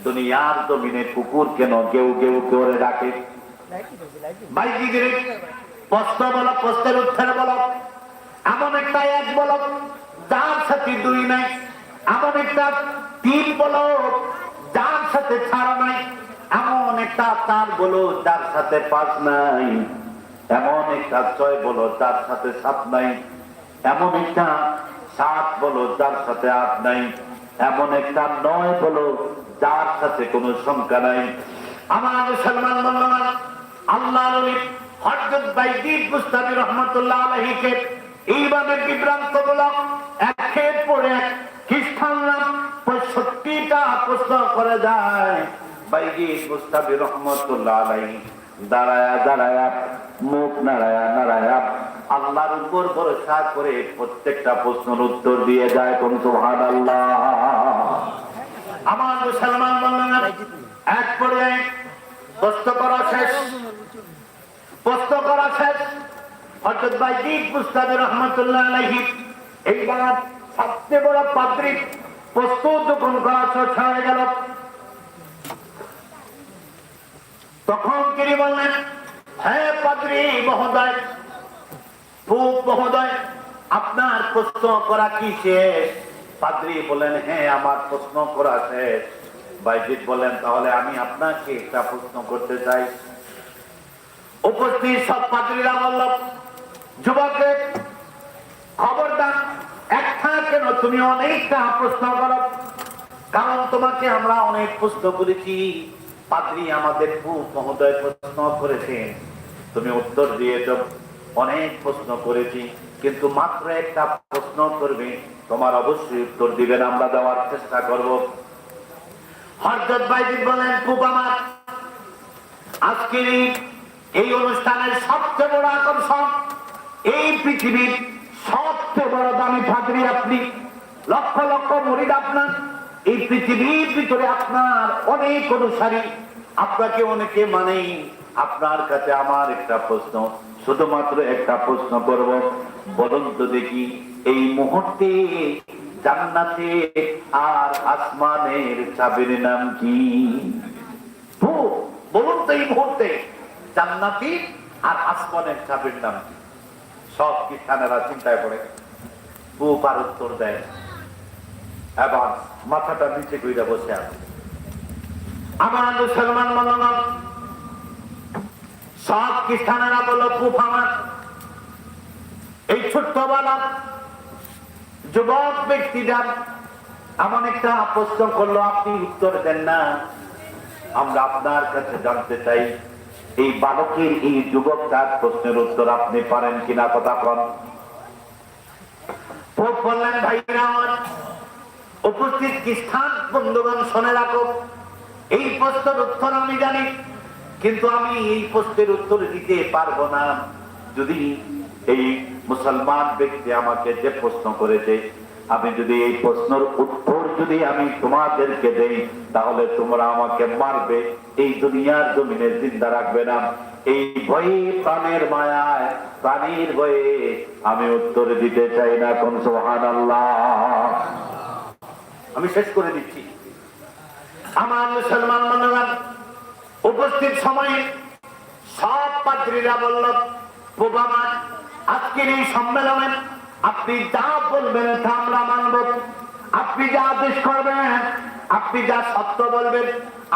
দুনিয়ার জমিনে কুকুর কেন কেউ কেউ করে ডাকে? বাইজিদ প্রশ্ন বলো, প্রশ্নের উত্তর বলো। এমন একটা এক বলো যার সাথে দুই নাই, এমন একটা তিন বলো যার সাথে ছাড়া নাই, এমন একটা চার বলো যার সাথে পাঁচ নাই, এমন একটা ছয় বলো যার সাথে সাত নাই, এমন একটা সাত বলো যার সাথে আট নাই, এমন একটা নয় বলো যার সাথে কোনো সংখ্যা নাই। আমার মুসলমান বান্দারা, আল্লাহর ওলি হযরত বাইজিদ বুস্তামি রাহমাতুল্লাহ আলাইহিকে এইভাবে বিভ্রান্ত বলা একের পর এক খ্রিস্টানরা 65টা প্রশ্ন করে যায়। বাইজিদ বুস্তামি রাহমাতুল্লাহ আলাইহি দাঁড়ায়া দাঁড়ায়া মুখ নাড়ায়া নাড়ায়া আল্লাহর উপর ভরসা করে প্রত্যেকটা প্রশ্নের উত্তর দিয়ে যায়। কোন সুবহানাল্লাহ। আমার মুসলমান বান্দারা, এক পর্যায়ে প্রশ্ন করা শেষ, প্রশ্ন করা শেষ। হযরত বাইজিদ বুস্তামি রাহমাতুল্লাহ আলাইহি এইবার সবচেয়ে বড় পাদ্রী প্রস্তুত যখন করা শেষ হয়ে গেল, তখন তিনি বললেন, হ্যাঁ পাদ্রী মহোদয়, পুপ মহোদয়, আপনার প্রশ্ন করা কি শেষ? পাদ্রী বলেন, হ্যাঁ আমার প্রশ্ন করা শেষ। বাইজিদ বলেন, তাহলে আমি আপনাকে একটা প্রশ্ন করতে চাই। উপস্থিত সব পাদ্রীরা বলল, যুবকের খবরদার, একটা কেন তুমি অনেকটা প্রশ্ন করো, কারণ তোমাকে আমরা অনেক প্রশ্ন করেছি। পাদ্রী আমাদের পুপ মহোদয় প্রশ্ন করেছেন, তুমি উত্তর দিয়েছ। অনেক প্রশ্ন করেছি, কিন্তু মাত্র একটা প্রশ্ন করবে, তোমার অবশ্যই উত্তর দিবেন, আমরা দেওয়ার চেষ্টা করব। হযরত বাইজিদ বলেন, পুপ আমার, আজকের এই অনুষ্ঠানের সবচেয়ে বড় আকর্ষণ, এই পৃথিবীর সবচেয়ে বড় দামি পাদ্রী আপনি, লক্ষ লক্ষ মুরিদ আপনার, এই পৃথিবীর ভিতরে আপনার অনেক অনুসারী, আপনাকে অনেকে মানে। আপনার কাছে আমার একটা প্রশ্ন, শুধুমাত্র একটা প্রশ্ন করব, বলুন তো দেখি, এই মুহূর্তে জান্নাতে আর আসমানের চাবির নাম কি? বলুন তো এই মুহূর্তে জান্নাতি আর আসমানের চাবির নাম কি? সব খ্রিস্টানেরা চিন্তায় পড়ে, আর উত্তর দেয়, এবার মাথাটা নিচে কইরা বসে আছে। আমার মুসলমান মনোনন সব খ্রিস্টানেরা বলল পুপ আমার। এই ছোট্ট বালক যুবক ব্যক্তিটা এমন একটা প্রশ্ন করলো, আপনি উত্তর দেন না। আমরা আপনার কাছে জানতে চাই, এই বালকের, এই যুবকটার প্রশ্নের উত্তর আপনি পারেন কিনা, কথা কন। পোপ বললেন, ভাইরা আমার, উপস্থিত খ্রিস্টান বন্ধুগণ শুনে রাখো, এই প্রশ্নের উত্তর আমি জানি, কিন্তু আমি এই প্রশ্নের উত্তর দিতে পারবো না। যদি এই মুসলমান ব্যক্তি আমাকে যে প্রশ্ন করেছে, আমি যদি এই প্রশ্নের উত্তর যদি আমি তোমাদেরকে দেই, তাহলে তোমরা আমাকে মারবে, এই দুনিয়ার জমিনে জিন্দা রাখবে না। এই ভয়ে, প্রাণের মায়ায়, প্রাণীর ভয়ে আমি উত্তর দিতে চাই না। কোন সুবহানাল্লাহ। আমি শেষ করে দিচ্ছি। আমার মুসলমান বন্ধুগণ, উপস্থিত সময়ে সব পাদ্রীরা বলল, প্রভামান আজকের এই সম্মেলনে আপনি যা বলবেন তা আমরা মানব, আপনি যা আদেশ করবেন, আপনি যা সত্য বলবেন,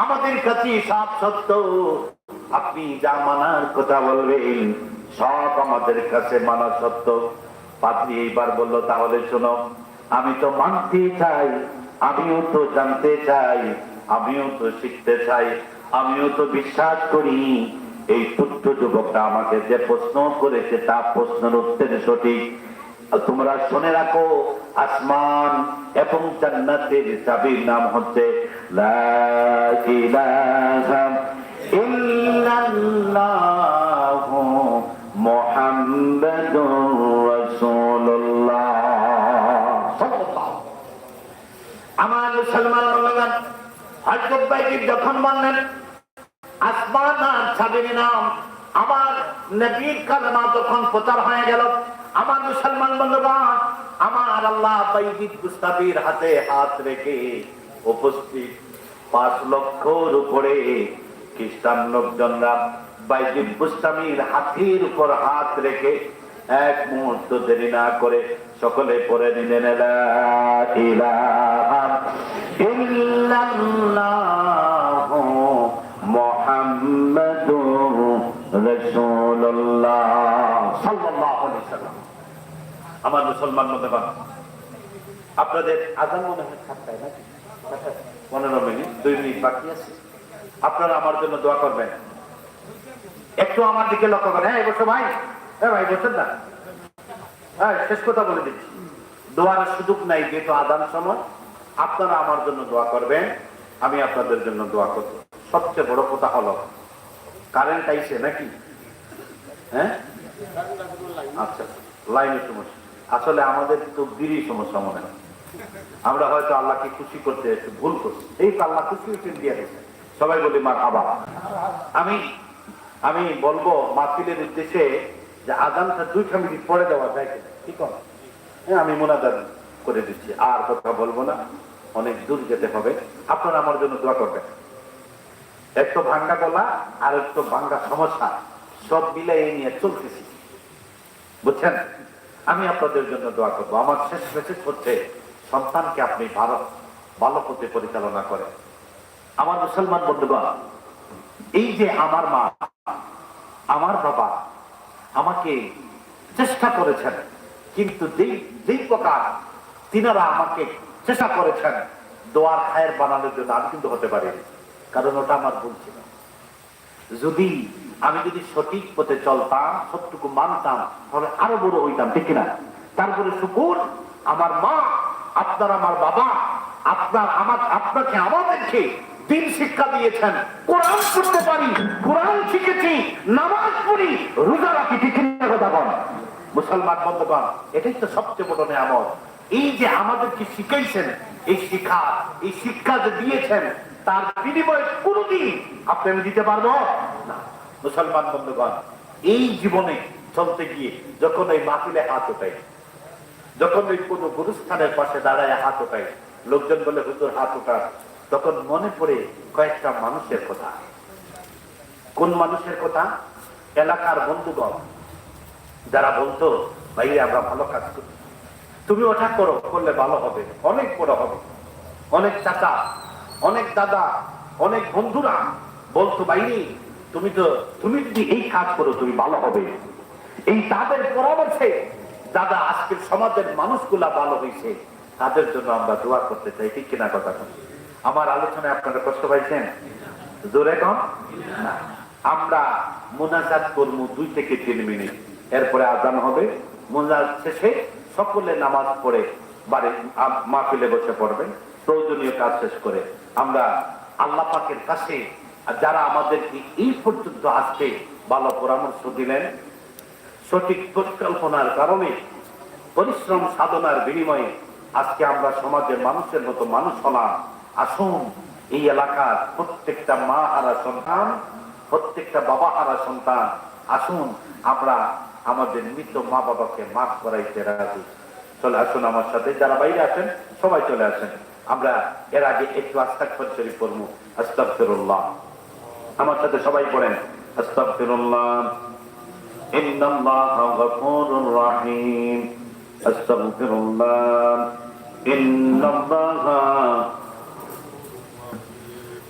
আমাদের কাছে সব সত্য। আপনি যা মানার কথা বলবেন সব আমাদের কাছে মানা সত্য। পাদ্রী এইবার বলল, তাহলে শোনো, আমি তো মানতে চাই, আমিও তো জানতে চাই, আমিও তো শিখতে চাই, আমিও তো বিশ্বাস করি এই ছোট্ট যুবকটা আমাকে যে প্রশ্ন করেছে তা প্রশ্নের উত্তর সঠিক। তোমরা শুনে রাখো, আসমান এবং জান্নাতের চাবির নাম হচ্ছে লা ইলাহা ইল্লাল্লাহু মুহাম্মাদুর রাসূলুল্লাহ। আমার মুসলমান বন্ধুগণ, হযরত ভাইজি যখন বললেন আসমান আর চাবির নাম, আমার নবীর কালেমা যখন প্রচার হয়ে গেল, আমার মুসলমান বন্ধুগণ, আমার আল্লাহ বাইজিদ বুস্তামির হাতে হাত রেখে উপস্থিত 5 লক্ষর উপরে খ্রিস্টান লোকজনরা বাইজিদ বুস্তামির হাতের উপর হাত রেখে এক মুহূর্ত দেরি না করে সকলে পড়ে নিলেন, লা ইলাহা ইল্লাল্লাহু মুহাম্মাদুর রাসূলুল্লাহ সাল্লাল্লাহু আলাইহি ওয়াসাল্লাম। আমার মুসলমান বন্ধুগণ, আপনাদের আযান মনে হয় 7টায় নাকি? 15 মিনিট, 2 মিনিট বাকি আছে। আপনারা আমার জন্য দোয়া করবেন। একটু আমার দিকে লক্ষ্য করেন। হ্যাঁ, বসো ভাই, ভাই বসেন না। হ্যাঁ, শেষ কথা বলে দিচ্ছি, দোয়ার সুযোগ নাই, যেহেতু আযান সময়। আপনারা আমার জন্য দোয়া করবেন, আমি আপনাদের জন্য দোয়া করব। সবচেয়ে বড় কথা হলো কারেন্ট আইছে নাকি? হ্যাঁ, আচ্ছা, লাইনের সমস্যা। আসলে আমাদের তো দিনই সমস্যা মনে হয়। আমরা হয়তো আল্লাহকে খুশি করতে একটু ভুল করছি, এই তো আল্লাহ খুশি হয়েছেন দিয়ে দিচ্ছে। সবাই বলি মারহাবা। আমি বলবো মাহফিলের উদ্দেশ্যে যে আযানটা 2 মিনিট পরে দেওয়া যায় কিনা, ঠিক আছে? হ্যাঁ, আমি মুনাজাত করে দিচ্ছি, আর কথা বলবো না, অনেক দূর যেতে হবে। আপনারা আমার জন্য দোয়া করবেন। একটু ভাঙ্গা গলা আর একটু ভাঙ্গা সমস্যা, সব মিলে এই নিয়ে চলতেছি, বুঝছেন? আমি আপনাদের জন্য দোয়া করবো। আমার শেষ মেসেজ হচ্ছে, সন্তানকে আপনি ভালো পথে পরিচালনা করেন। আমার মুসলমান বন্ধুগণ, এই যে আমার মা, আমার বাবা আমাকে চেষ্টা করেছেন, কিন্তু যেই প্রকার তিনারা আমাকে চেষ্টা করেছেন দোয়ার খায়ের বানানোর জন্য, আমি কিন্তু হতে পারিনি, কারণ ওটা আমার ভুল ছিল। আমি যদি সঠিক পথে চলতাম, সবটুকু মানতাম, তাহলে আরো বড় হইতাম, ঠিক কিনা? তারপরে শুকুর, আমার মা, আপনার, আমার বাবা, আপনাকে আমাদেরকে দিন শিক্ষা দিয়েছেন, কোরআন পড়তে পারি, কোরআন শিখেছি, নামাজ পড়ি, রোজা রাখি, ঠিক কিনা কথা বল? মুসলমান বন্ধুগণ, এটাই তো সবচেয়ে বড় নিয়ামত। এই যে আমাদেরকে শিখাইছেন, এই শিক্ষা যে দিয়েছেন, তার বিনিময়ে কোনদিন আপনি আমি দিতে পারবো না। মুসলমান বন্ধুগণ, এই জীবনে চলতে গিয়ে যখন এই মাহফিলে হাত ওঠাই, যখন ওই কোনো গুরুস্থানের পাশে দাঁড়ায় হাত ওঠাই, লোকজন বলে হুজুর হাত ওঠা, তখন মনে পড়ে কয়েকটা মানুষের কথা। কোন মানুষের কথা? এলাকার বন্ধুগণ যারা বলতো, ভাই আমরা ভালো কাজ করি, তুমি ওটা করো, করলে ভালো হবে, অনেক বড় হবে। অনেক চাচা, অনেক দাদা, অনেক বন্ধুরা বলতো, ভাই তুমি যদি এই কাজ করো তুমি ভালো হবে। এই তাদের পরামর্শে দাদা আজকের সমাজের মানুষগুলা ভালো হয়েছে, তাদের জন্য আমরা দোয়া করতে চাই। ঠিক কিনা কথা? আমার আলোচনায় আপনারা কষ্ট পাইছেন? জোরে কম না। আমরা মুনাজাত করবো 2 থেকে 3 মিনিট, এরপরে আজান হবে। মুনাজাত শেষে সকলে নামাজ পড়ে বাড়ি মাহফিলে বসে পড়বেন। প্রয়োজনীয় কাজ শেষ করে আমরা আল্লাহ পাকের কাছে, যারা আমাদেরকে এই পর্যন্ত আসতে ভালো পরামর্শ দিলেন, সঠিক পরিকল্পনার কারণে, পরিশ্রম সাধনার বিনিময়ে আজকে আমরা সমাজের মানুষের মতো মানুষ হলাম। আসুন এই এলাকার প্রত্যেকটা মা হারা সন্তান, প্রত্যেকটা বাবা হারা সন্তান, আসুন আমরা আমাদের মৃত মা বাবাকে মাফ করাইতে রাজি। চলে আসুন আমার সাথে, যারা বাইরে আছেন সবাই চলে আসেন। আমরা এর আগে একটু আস্তাগফির শরীফ পড়ব। আস্তাগফিরুল্লাহ, আমার সাথে সবাই পড়েন। আস্তাগফিরুল্লাহ ইন্নাল্লাহা গফুরুর রহিম। আস্তাগফিরুল্লাহ ইন্নাল্লাহা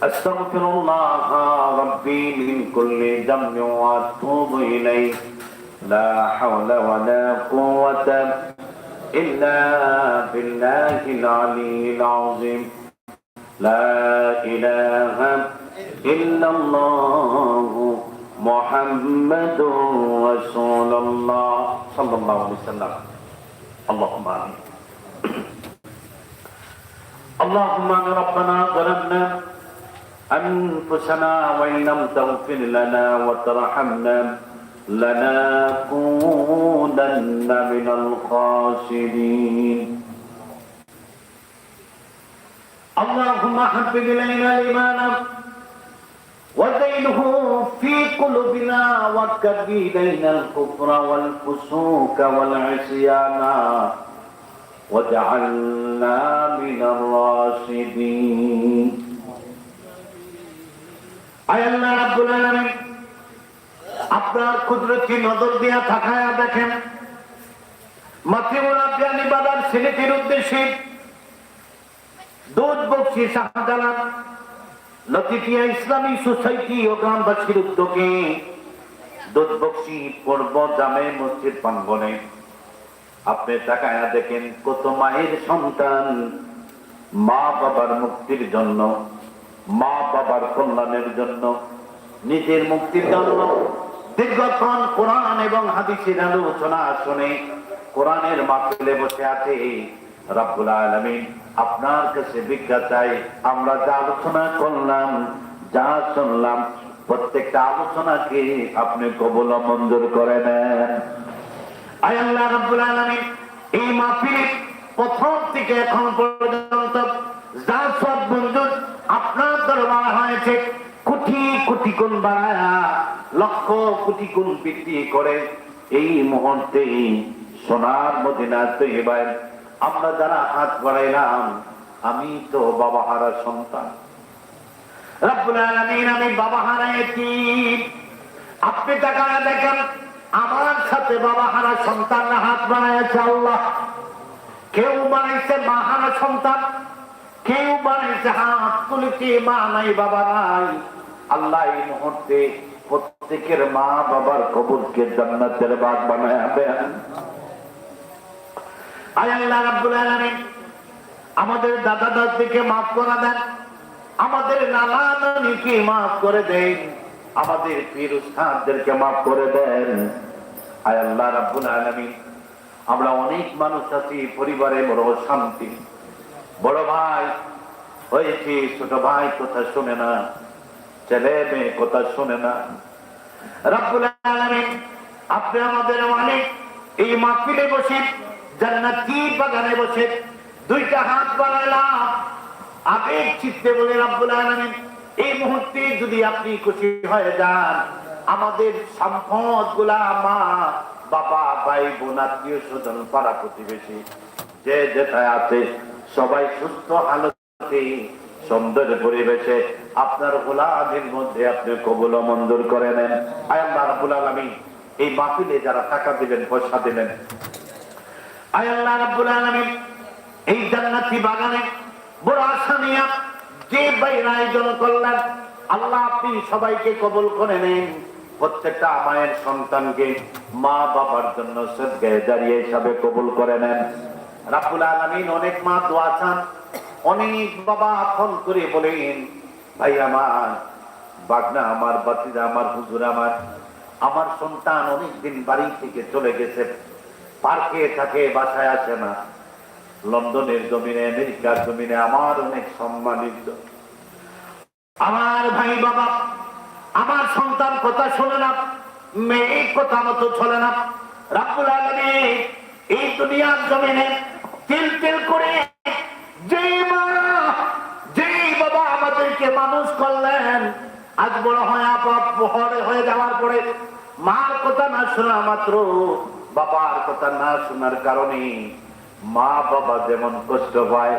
আস্তাগফিরুল্লাহ রাব্বি মিন কুল্লি যামবিন ওয়া আতুবু ইলাইহি লা হাওলা ওয়া লা কুওয়াতা ইল্লা বিল্লাহিল আলিয়্যিল আযীম। লা ইলাহা ইল্লাল্লাহু মুহাম্মাদুর রাসূলুল্লাহ সাল্লাল্লাহু আলাইহি ওয়াসাল্লাম। আল্লাহুম্মা আমিন। আল্লাহুম্মা রাব্বানা যালামনা أنفسنا وإن لم تغفر لنا وترحمنا لنكونن من الخاسرين. اللهم حبب إلينا الإيمان وزينه في قلوبنا وكره إلينا الكفر والفسوق والعصيان واجعلنا من الراشدين. আল্লাহ রাব্বুল আলামিন আপনার কুদরতি নজর দিয়া তাকায়া দেখেন, মাতৃমুল আব্দিয়ানী বাজার সিলেটের উদ্দেশ্যে দুধ বকশি শাহজালাল লতিফিয়া ইসলামী সোসাইটি ও গ্রামবাসীর উদ্যোগে দুধ বকশি পর্ব জামে মসজিদ প্রাঙ্গণে আপনি তাকায়া দেখেন কত মায়ের সন্তান মা বাবার মুক্তির জন্য, মা বাবার কল্যাণের জন্য, নিজের মুক্তির জন্য দীর্ঘক্ষণ কোরআন এবং হাদিসের আলোচনা শুনে কোরআনের মাহফিলে বসে আছে। রব্বুল আলামিন আপনার কাছে ভিক্ষা চাই, আমরা যা আলোচনা করলাম, যা শুনলাম, প্রত্যেকটা আলোচনাকে আপনি কবুল ও মঞ্জুর করে নেন। আয় আল্লাহ রব্বুল আলামিন এই মাহফিল প্রথম থেকে এখন পর্যন্ত যা সব মঞ্জুর আপনার দরবারে হয়েছে, কোটি কোটি গুণ বাড়ায়া লক্ষ কোটি গুণ বৃদ্ধি করে এই মুহূর্তে সোনার মদিনা তৈবায় আমরা যারা হাত বাড়াইলাম, আমি তো বাবা হারা সন্তান। রব্বুল আলামিন আমি বাবা হারা এতিম। আপনি তাকায়া দেখেন আমার সাথে বাবা হারা সন্তান হাত বাড়াইছে আল্লাহ। কেউ বানাইছে মা হারা সন্তান, কেউ বানাইছে হাত তুলেছে মা নাই বাবা নাই। আল্লাহ এই মুহূর্তে প্রত্যেকের মা বাবার কবরকে জান্নাতের বাগ বানায় দেন। আয় আল্লাহ রাব্বুল আলামিন আমাদের দাদা দাদিকে মাফ করে দেন, আমাদের নানা নানিকে মাফ করে দেন, আমাদের পীর উস্তাদদেরকে মাফ করে দেন। আয় আল্লাহ রাব্বুল আলামিন আমরা অনেক মানুষ আছি পরিবারে বড় শান্তি, বড় ভাই হয়েছে, ছোট ভাই কথা শুনে না, ছেলে মেয়ে কথা শুনে না। রব্বুল আলামিন আপনি আমাদের মালিক, এই মাহফিলে বসে জান্নাতি বাগানে বসে দুইটা হাত বাড়াইলাম, আবেগ চিত্তে বলে রব্বুল আলামিন এই মুহূর্তে যদি আপনি খুশি হয়ে যান, আমাদের সম্পদ গুলা মা বাবা ভাই বোন আত্মীয় স্বজন পাড়া প্রতিবেশী যে যেটায় আছে সবাই সুস্থ হালতে সুন্দর পরিবেশে আপনার গোলামের মধ্যে আপনি কবুল ও মঞ্জুর করে নেন। আয় আল্লাহ রাব্বুল আলামিন এই মাহফিলে যারা টাকা দিবেন পয়সা দিবেন, আয় আল্লাহ রাব্বুল আলামিন এই জান্নাতি বাগানে বড় আশা নিয়ে যে বাইরে আয়োজন করলেন, আল্লাহ আপনি সবাইকে কবুল করে নেন। প্রত্যেকটা মায়ের সন্তানকে মা বাবার জন্য সদকায়ে জারিয়া হিসাবে কবুল করে নেন রাব্বুল আলামিন। অনেক মা দোয়া চান, অনেক বাবা ফোন করে বলেন ভাই আমার বাগনা আমার বাতিজা আমার হুজুর আমার সন্তান অনেকদিন বাড়ি থেকে চলে গেছে, পার্কে থাকে, বাসায় আসে না। লন্ডনের জমিনে আমেরিকার জমিনে আমার অনেক সম্মানিত আমার ভাই বাবা, আমার সন্তান কথা শোনে না, মেয়ে কথা মতো চলে না। রাব্বুল আলামিন এই দুনিয়ার জমিনে তিল তিল করে যে মা যে বাবা আমাদেরকে মানুষ করলেন, আজ বড় হয়ে যাওয়ার পরে মার কথা না শোনা মাত্র, বাবার কথা না শোনার কারণে মা বাবা যেমন কষ্ট পায়,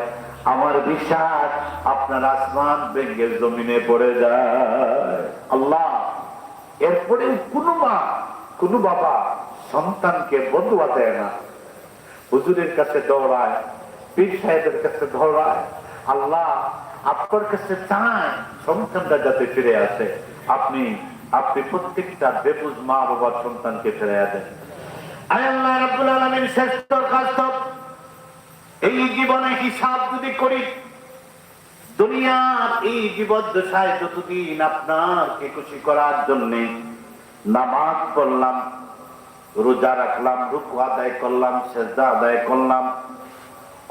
আমার বিশ্বাস আপনার আসমান ভেঙে জমিনে পড়ে যায়। আল্লাহ এরপরে কোনো মা কোনো বাবা সন্তানকে বদুয়া দেয় না, হুজুরের কাছে দৌড়ায়, পীর সাহেবের কাছে দৌড়ায়। আল্লাহ আপনার কাছে চায় সন্তানটা যাতে ফিরে আসে, আপনি প্রত্যেকটা বেবুজ মা বাবার সন্তানকে ফিরে দেন। আয় আল্লাহ রাব্বুল আলামিন শ্রেষ্ঠ কাজ তো এই জীবনে হিসাব যদি করি, দুনিয়ার এই জীবদ্দশায় যতদিন আপনাকে খুশি করার জন্য নামাজ পড়লাম, রোজা রাখলাম, রুকু আদায় করলাম, সিজদা আদায় করলাম,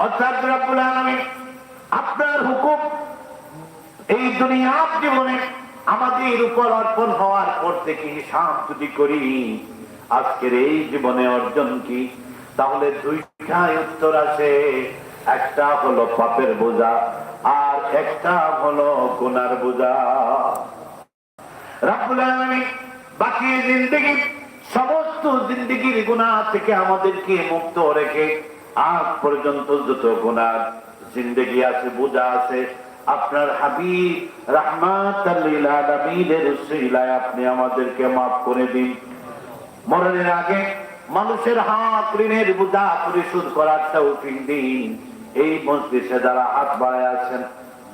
অর্থাৎ রব্বুল আলামিন আপনার হুকুম এই দুনিয়ার জীবনে আমাদের উপর অর্পণ হওয়ার পর থেকে হিসাব যদি করি, আজকের এই জীবনে অর্জন কি, তাহলে দুইটাই উত্তর আসে। একটা হলো পাপের বোঝা আর একটা হলো গুনার বোঝা। রব্বুল আলামিন বাকি জিন্দেগি সমস্ত জিন্দেগির গুনাহ থেকে আমাদেরকে মুক্ত রেখে আজ পর্যন্ত যত গুনাহ জিন্দেগি আছে, বোঝা আছে, আপনার হাবিব রাহমাতাল লিল আলামিনের উসিলায় আপনি আমাদেরকে মাফ করে দিন। মরণের আগে মানুষের হাত ঋণের বোঝা পরিশোধ করার তৌফিক দিন। এই মজলিসে যারা হাত বাড়ায় আছেন,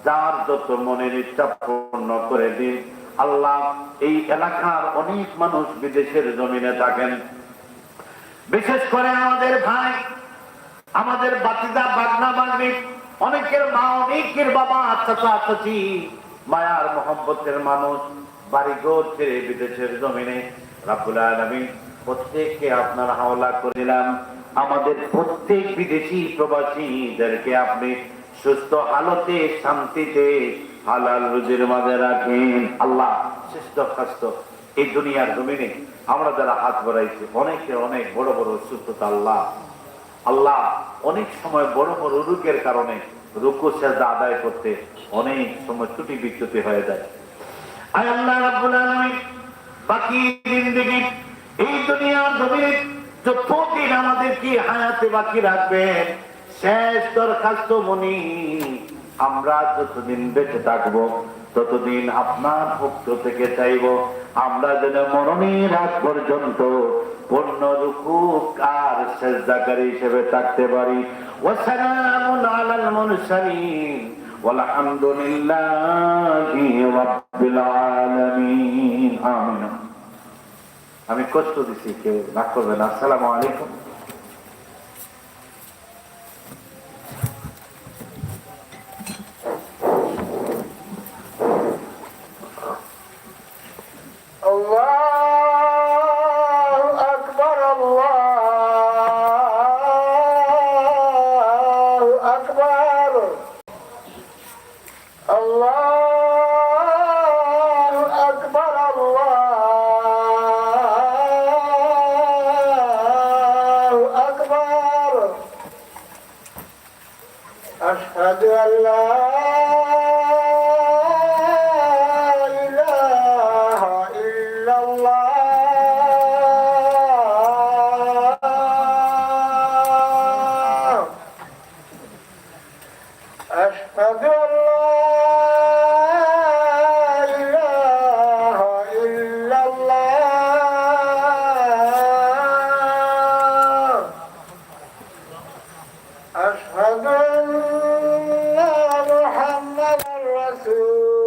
যার যত মনের ইচ্ছা পূর্ণ করে দিন। আল্লাহ এই এলাকার অনেক মানুষ বিদেশের জমিনে থাকেন, বিশেষ করে আমাদের ভাই, আমাদের বাতিজা বাগনা বাগনি, অনেকের মা, অনেকের বাবা, চাচা চাচি, মায়ার মোহাম্মতের মানুষ বাড়িঘর ছেড়ে বিদেশের জমিনে, রাব্বুল আলামিন প্রত্যেককে আপনার হাওলা করে দিলাম। আমাদের প্রত্যেক বিদেশি প্রবাসীদেরকে আপনি সুস্থ হালতে শান্তিতে হালাল রুজির মাঝে রাখেন। আল্লাহ শ্রেষ্ঠ স্বাস্থ্য এই দুনিয়ার জমিনে আমরা যারা হাত বাড়াইছি, অনেকে অনেক বড় বড় অসুস্থতা, আল্লাহ অনেক সময় বড় বড় রোগের কারণে রুকু সিজদা আদায় করতে অনেক সময় ত্রুটি বিচ্যুতি হয়ে যায়। আয় আল্লাহ রাব্বুল আলামিন বাকি জিন্দেগি এই দুনিয়ার জমিনে যতদিন আমাদেরকে হায়াতে বাকি রাখবেন, শেষ দরখাস্ত মনি, আমরা যতদিন বেঁচে থাকবো ততদিন আপনার পক্ষ থেকে চাইব আমরা যেন মরণের আগ পর্যন্ত পূর্ণ রুকু আর সিজদাকারী হিসেবে থাকতে পারি। ওয়াসসালামুন আলাল মুরসালিন ওয়ালহামদুলিল্লাহি রাব্বিল আলামিন। আমিন। আমি কষ্ট দিছি, কেউ রাগ করবেন না। আসসালামু আলাইকুম। أشهد أن لا إله إلا الله أشهد أن لا إله إلا الله أشهد أن محمدا رسول